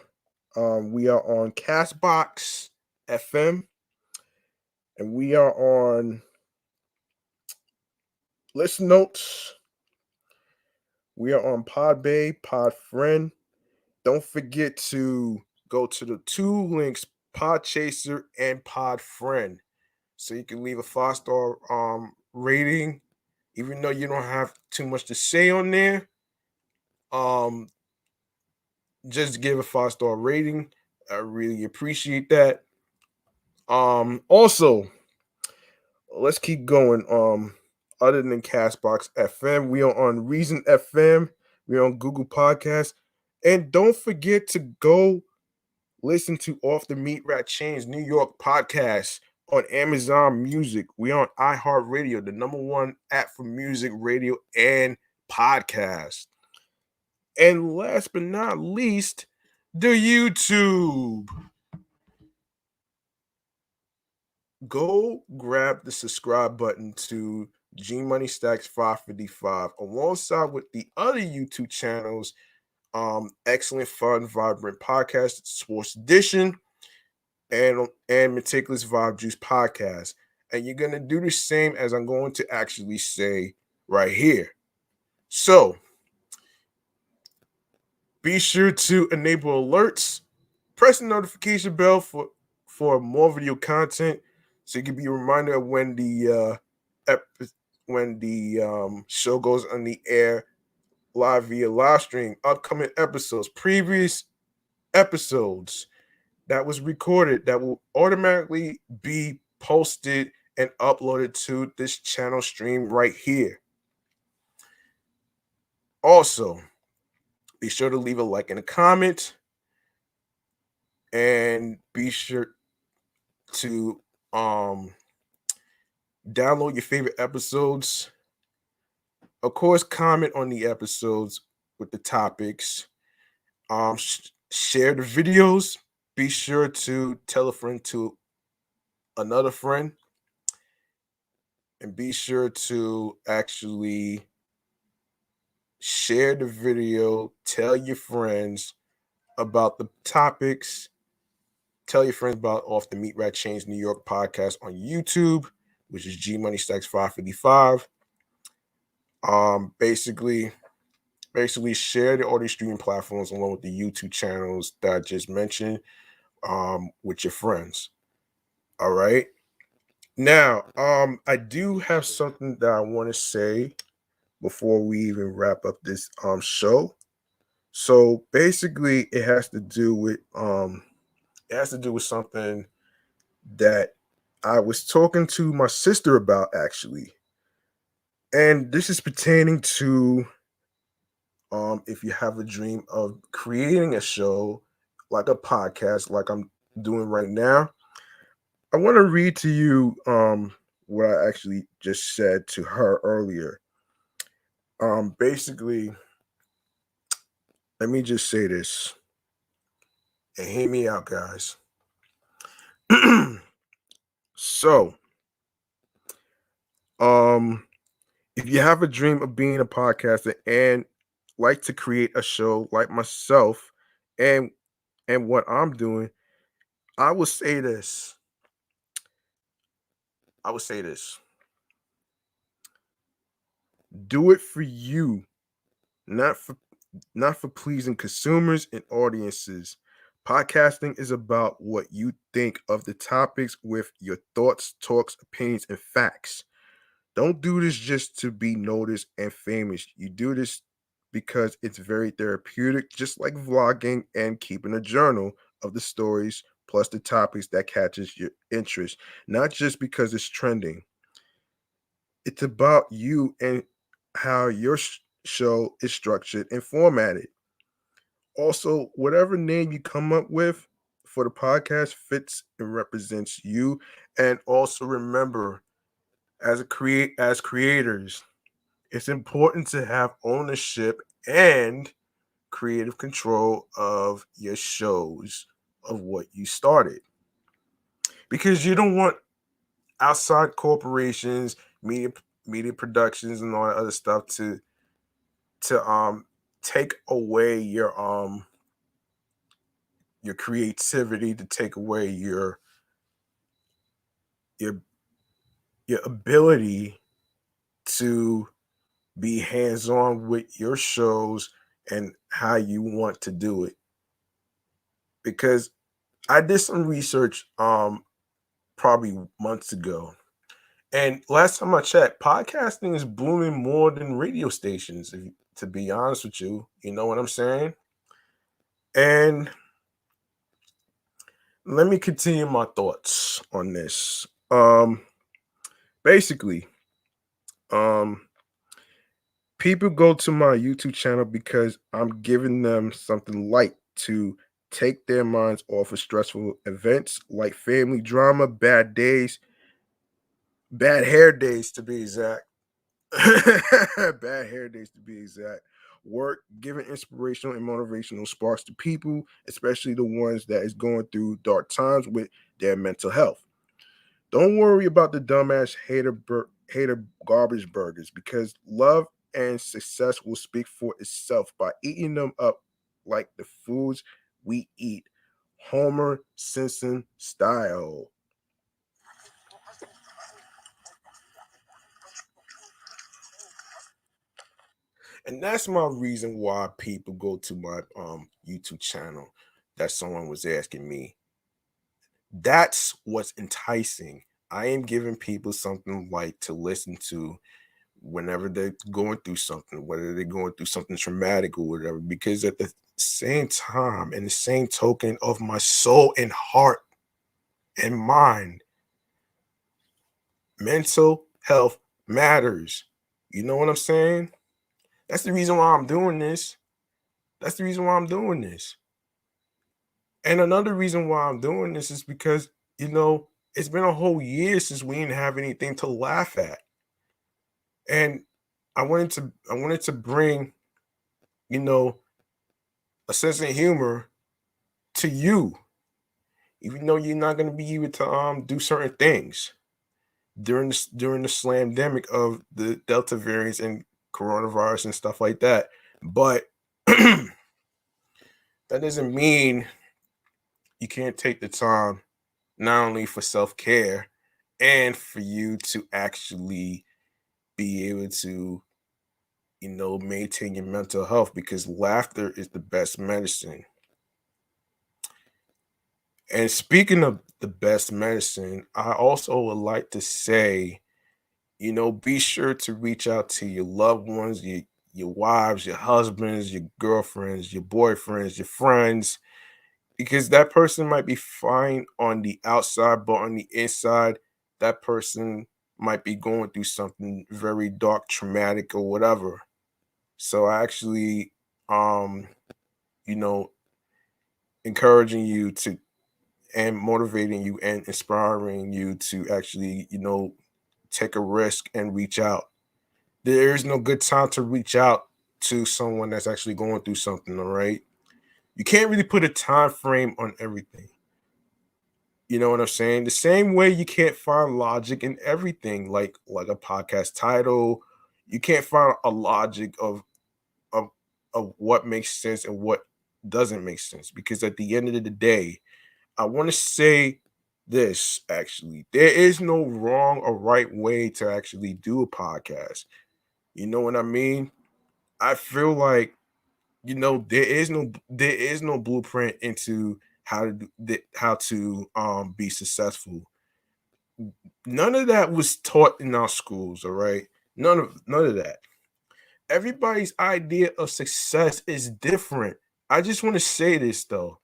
we are on Castbox FM. And we are on Listen Notes. We are on Podbay, Podfriend. Don't forget to go to the two links, Podchaser and Podfriend, so you can leave a 5-star rating, even though you don't have too much to say on there. Just give a 5-star rating. I really appreciate that. Also, let's keep going. Other than Castbox FM, we are on Reason FM. We're on Google Podcasts. And don't forget to go listen to Off the Meat Rat Chainz New York podcast on Amazon Music. We on iHeartRadio, the number one app for music, radio, and podcast. And last but not least, the YouTube. Go grab the subscribe button to G Money Stacks 555 alongside with the other YouTube channels, Excellent Fun Vibrant Podcast, Sports Edition, and Meticulous Vibe Juice Podcast. And you're gonna do the same as I'm going to actually say right here. So be sure to enable alerts, press the notification bell for more video content, so you can be reminded of when the show goes on the air live via live stream, upcoming episodes, previous episodes that was recorded that will automatically be posted and uploaded to this channel stream right here. Also, be sure to leave a like and a comment, and be sure to download your favorite episodes. Of course, comment on the episodes with the topics. Share the videos. Be sure to tell a friend to another friend, and be sure to actually share the video. Tell your friends about the topics. Tell your friends about Off the Meat Rat Chainz New York podcast on YouTube, which is G Money Stacks 555. Basically share the audio streaming platforms along with the YouTube channels that I just mentioned with your friends. All right. Now, I do have something that I want to say before we even wrap up this show. So basically it has to do with something that I was talking to my sister about, actually. And this is pertaining to if you have a dream of creating a show like a podcast, like I'm doing right now. I want to read to you what I actually just said to her earlier. Basically, let me just say this and hear me out, guys. So, if you have a dream of being a podcaster and like to create a show like myself, and and what I'm doing, I will say this. I would say this. Do it for you, not for pleasing consumers and audiences. Podcasting is about what you think of the topics with your thoughts, talks, opinions, and facts. Don't do this just to be noticed and famous. You do this because it's very therapeutic, just like vlogging and keeping a journal of the stories plus the topics that catches your interest, not just because it's trending. It's about you and how your show is structured and formatted. Also, whatever name you come up with for the podcast fits and represents you. And also remember, as creators, it's important to have ownership and creative control of your shows, of what you started, because you don't want outside corporations, media productions, and all that other stuff to take away your creativity, to take away your your ability to be hands-on with your shows and how you want to do it. Because I did some research probably months ago. And last time I checked, podcasting is booming more than radio stations, to be honest with you. You know what I'm saying? And let me continue my thoughts on this. Basically, um, people go to my YouTube channel because I'm giving them something light to take their minds off of stressful events like family drama, bad days, bad hair days to be exact. Bad hair days to be exact. Work, giving inspirational and motivational sparks to people, especially the ones that is going through dark times with their mental health. Don't worry about the dumbass hater garbage burgers, because love and success will speak for itself by eating them up like the foods we eat. Homer Simpson style. And that's my reason why people go to my YouTube channel, that someone was asking me. That's what's enticing. I am giving people something light to listen to whenever they're going through something, whether they're going through something traumatic or whatever, because at the same time, and the same token of my soul and heart and mind, mental health matters. You know what I'm saying? That's the reason why I'm doing this. That's the reason why I'm doing this. And another reason why I'm doing this is because, it's been a whole year since we didn't have anything to laugh at. And I wanted to bring, you know, a sense of humor to you, even though you're not going to be able to do certain things during the slamdemic of the Delta variants and coronavirus and stuff like that. But that doesn't mean you can't take the time, not only for self-care and for you to actually be able to, maintain your mental health, because laughter is the best medicine. And speaking of the best medicine, I also would like to say, be sure to reach out to your loved ones, your wives, your husbands, your girlfriends, your boyfriends, your friends, because that person might be fine on the outside, but on the inside, that person might be going through something very dark, traumatic, or whatever. So I actually, um, you know, encouraging you to, and motivating you and inspiring you to actually, take a risk and reach out. There is no good time to reach out to someone that's actually going through something, all right? You can't really put a time frame on everything. You know what I'm saying? The same way you can't find logic in everything, like a podcast title. You can't find a logic of of what makes sense and what doesn't make sense because at the end of the day, I want to say this actually. There is no wrong or right way to actually do a podcast. You know what I mean? I feel like there is no blueprint into how to be successful. None of that was taught in our schools, all right? None of that. Everybody's idea of success is different. I just want to say this though.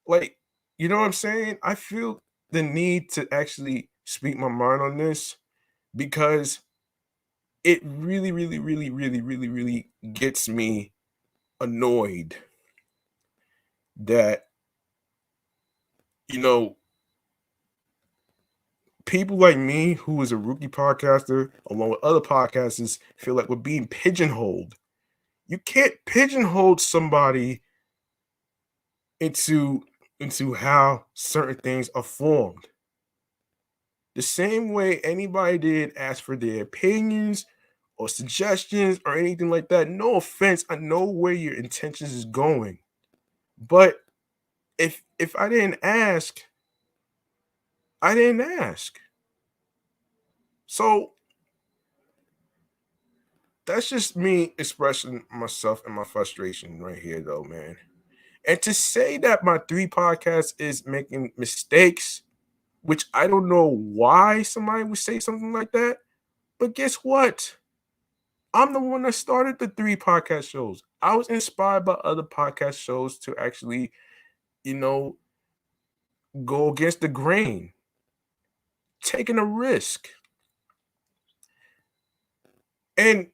Like, you know what I'm saying? I feel the need to actually speak my mind on this because it really, really, really, really, really, really gets me annoyed that, you know, people like me, who is a rookie podcaster, along with other podcasters, feel like we're being pigeonholed. You can't pigeonhole somebody into how certain things are formed. The same way anybody did ask for their opinions or suggestions or anything like that. No offense, I know where your intentions is going. But if I didn't ask, I didn't ask. So that's just me expressing myself and my frustration right here though, man. And to say that my three podcasts is making mistakes, which I don't know why somebody would say something like that, but guess what? I'm the one that started the three podcast shows. I was inspired by other podcast shows to actually, you know, go against the grain, taking a risk. And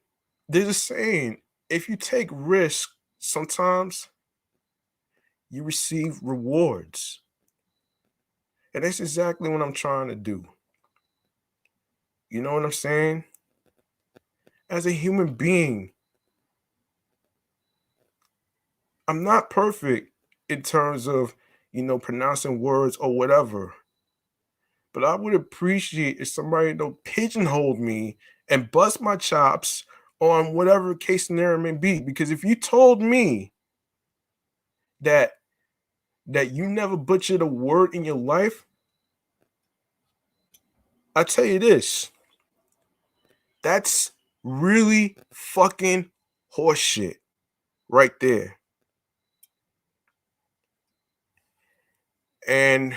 there's a saying, if you take risks, sometimes you receive rewards. And that's exactly what I'm trying to do. You know what I'm saying? As a human being, I'm not perfect in terms of, pronouncing words or whatever. But I would appreciate if somebody don't pigeonhole me and bust my chops on whatever case scenario may be. Because if you told me that you never butchered a word in your life, I tell you this, that's really fucking horseshit right there. And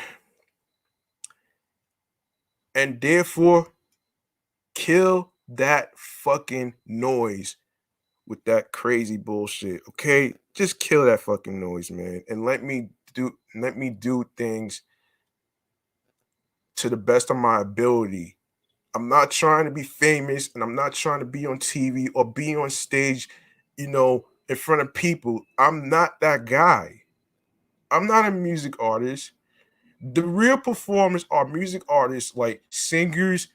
therefore kill that fucking noise with that crazy bullshit. Okay? Just kill that fucking noise, man. And let me do things to the best of my ability. I'm not trying to be famous and I'm not trying to be on TV or be on stage, in front of people. I'm not that guy. I'm not a music artist. The real performers are music artists like singers,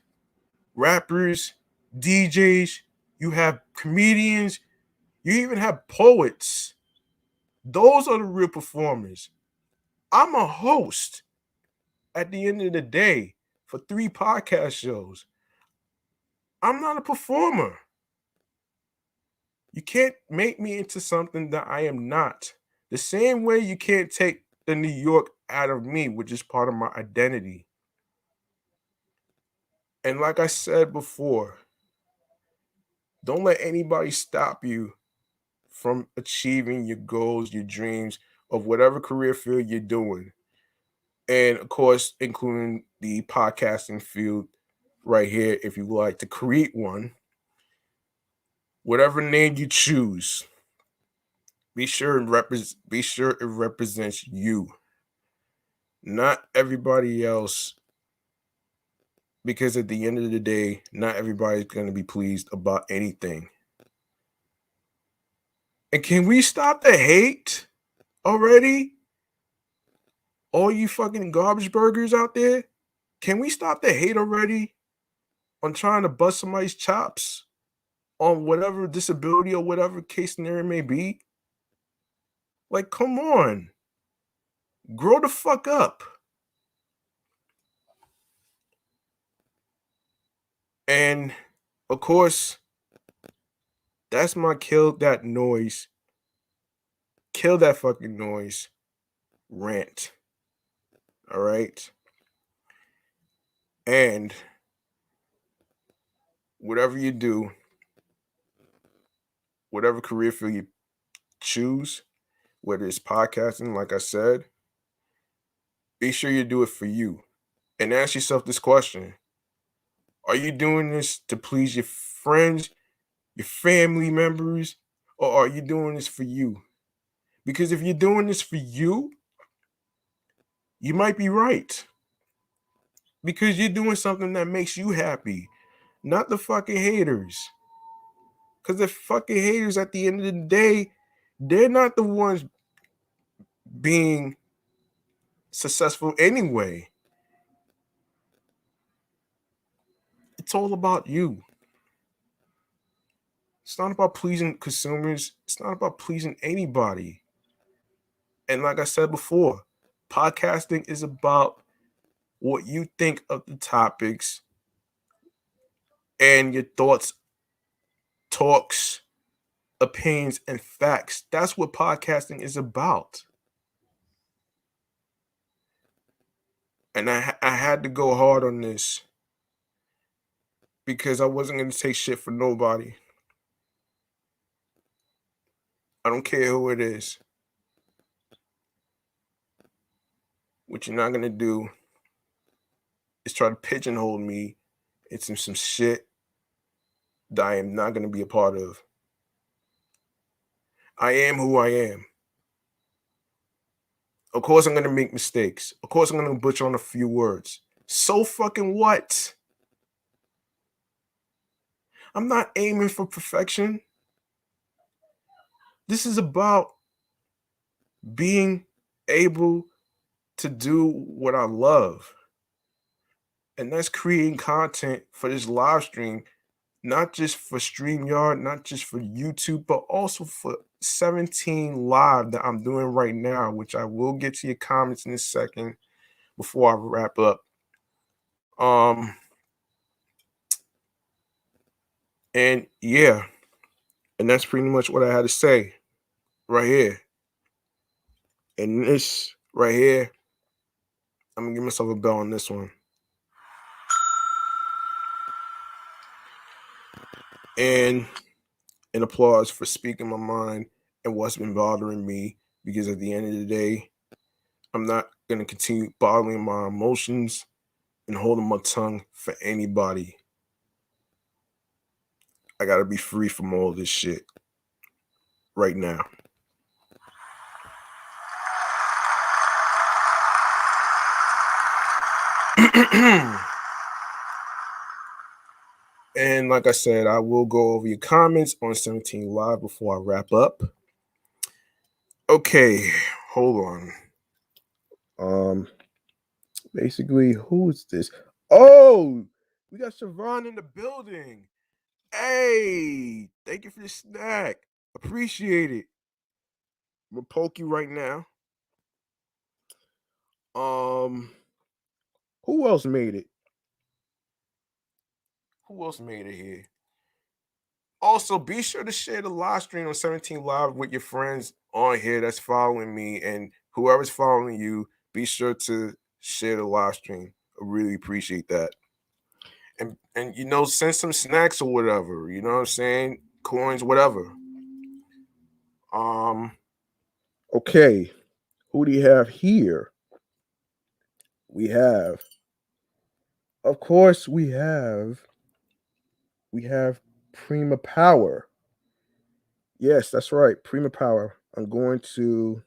rappers, DJs. You have comedians. You even have poets. Those are the real performers. I'm a host at the end of the day for three podcast shows. I'm not a performer. You can't make me into something that I am not. The same way you can't take the New York out of me, which is part of my identity. And like I said before, don't let anybody stop you from achieving your goals, your dreams of whatever career field you're doing. And of course, including the podcasting field right here, if you would like to create one, whatever name you choose, be sure it represents you, not everybody else. Because at the end of the day, not everybody's going to be pleased about anything. And can we stop the hate already? All you fucking garbage burgers out there, can we stop the hate already on trying to bust somebody's chops on whatever disability or whatever case scenario may be? Like, come on, grow the fuck up. And of course, that's my kill that noise kill that fucking noise, rant. All right. And whatever you do, whatever career field you choose, whether it's podcasting, like I said, be sure you do it for you. And ask yourself this question: are you doing this to please your friends, your family members, or are you doing this for you? Because if you're doing this for you, you might be right. Because you're doing something that makes you happy, not the fucking haters. Because the fucking haters at the end of the day, they're not the ones being successful anyway. It's all about you. It's not about pleasing consumers. It's not about pleasing anybody. And like I said before, podcasting is about what you think of the topics and your thoughts, talks, opinions, and facts. That's what podcasting is about. And I had to go hard on this because I wasn't going to take shit for nobody. I don't care who it is. What you're not going to do is try to pigeonhole me into some shit that I am not going to be a part of. I am who I am. Of course, I'm going to make mistakes. Of course, I'm going to butcher on a few words. So fucking what? I'm not aiming for perfection. This is about being able to do what I love. And that's creating content for this live stream, not just for StreamYard, not just for YouTube, but also for 17 Live that I'm doing right now, which I will get to your comments in a second before I wrap up. And yeah, and that's pretty much what I had to say right here. And this right here, I'm gonna give myself a bell on this one. And an applause for speaking my mind and what's been bothering me, because at the end of the day, I'm not gonna continue bottling my emotions and holding my tongue for anybody. I gotta be free from all this shit right now. And like I said, I will go over your comments on 17 Live before I wrap up. Okay, hold on. Basically, who's this? Oh, we got Siobhan in the building. Hey, thank you for the snack. Appreciate it. I'm gonna poke you right now. Who else made it? Who else made it here? Also, be sure to share the live stream on 17 Live with your friends on here that's following me, and whoever's following you, be sure to share the live stream. I really appreciate that. And you know, send some snacks or whatever. You know what I'm saying? Coins, whatever. Okay. Who do you have here? Of course, we have Prima Power. Yes, that's right, Prima Power. I'm going to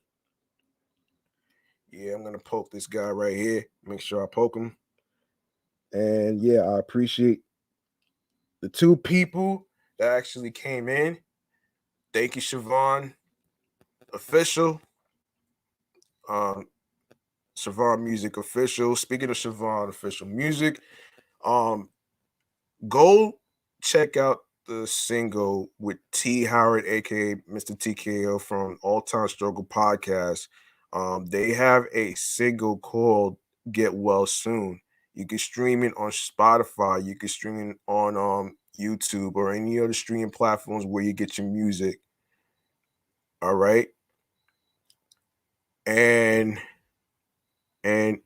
poke this guy right here. Make sure I poke him. And yeah, I appreciate the two people that actually came in. Thank you, Siobhan Official. Siobhan Music Official. Speaking of Siobhan Official Music, go check out the single with T Howard, aka Mr. TKO from All Time Struggle Podcast. They have a single called Get Well Soon. You can stream it on Spotify, you can stream it on YouTube or any other streaming platforms where you get your music. All right. And and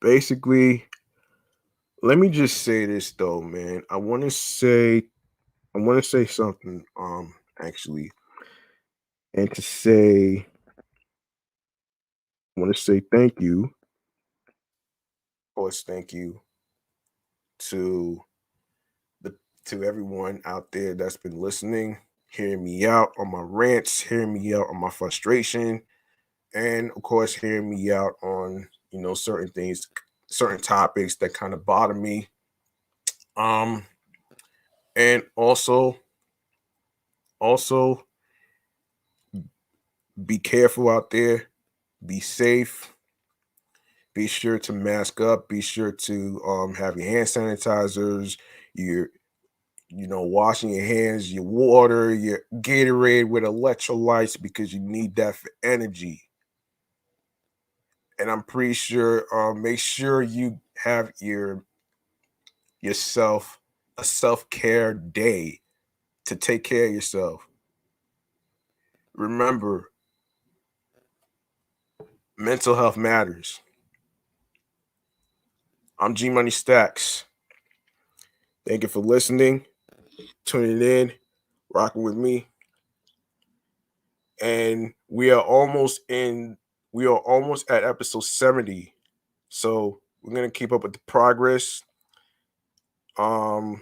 basically, let me just say this though, man. I want to say something actually, and to say I want to say thank you. Of course, thank you to the to everyone out there that's been listening, hearing me out on my rants, hearing me out on my frustration, and of course hearing me out on certain things, certain topics that kind of bother me. Um and also be careful out there, be safe, be sure to mask up, be sure to have your hand sanitizers, your washing your hands, your water, your Gatorade with electrolytes because you need that for energy. And I'm pretty sure make sure you have yourself a self-care day to take care of yourself. Remember, mental health matters. I'm G Money Stacks. Thank you for listening, tuning in, rocking with me. And we are almost at episode 70. So we're gonna keep up with the progress. Um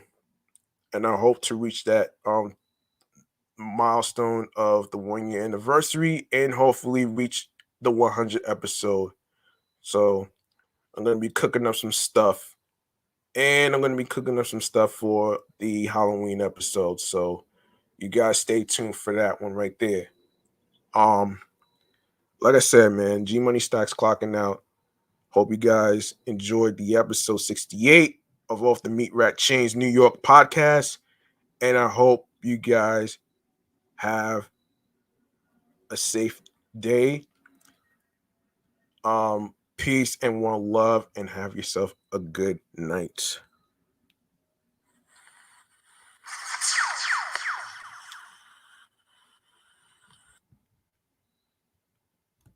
and I hope to reach that milestone of the 1 year anniversary and hopefully reach the 100 episode. So I'm gonna be cooking up some stuff, and I'm gonna be cooking up some stuff for the Halloween episode. So you guys stay tuned for that one right there. Um, like I said, man, G Money Stocks clocking out. Hope you guys enjoyed the episode 68 of Off the Meat Rat Chainz New York podcast, and I hope you guys have a safe day. Peace and one love, and have yourself a good night.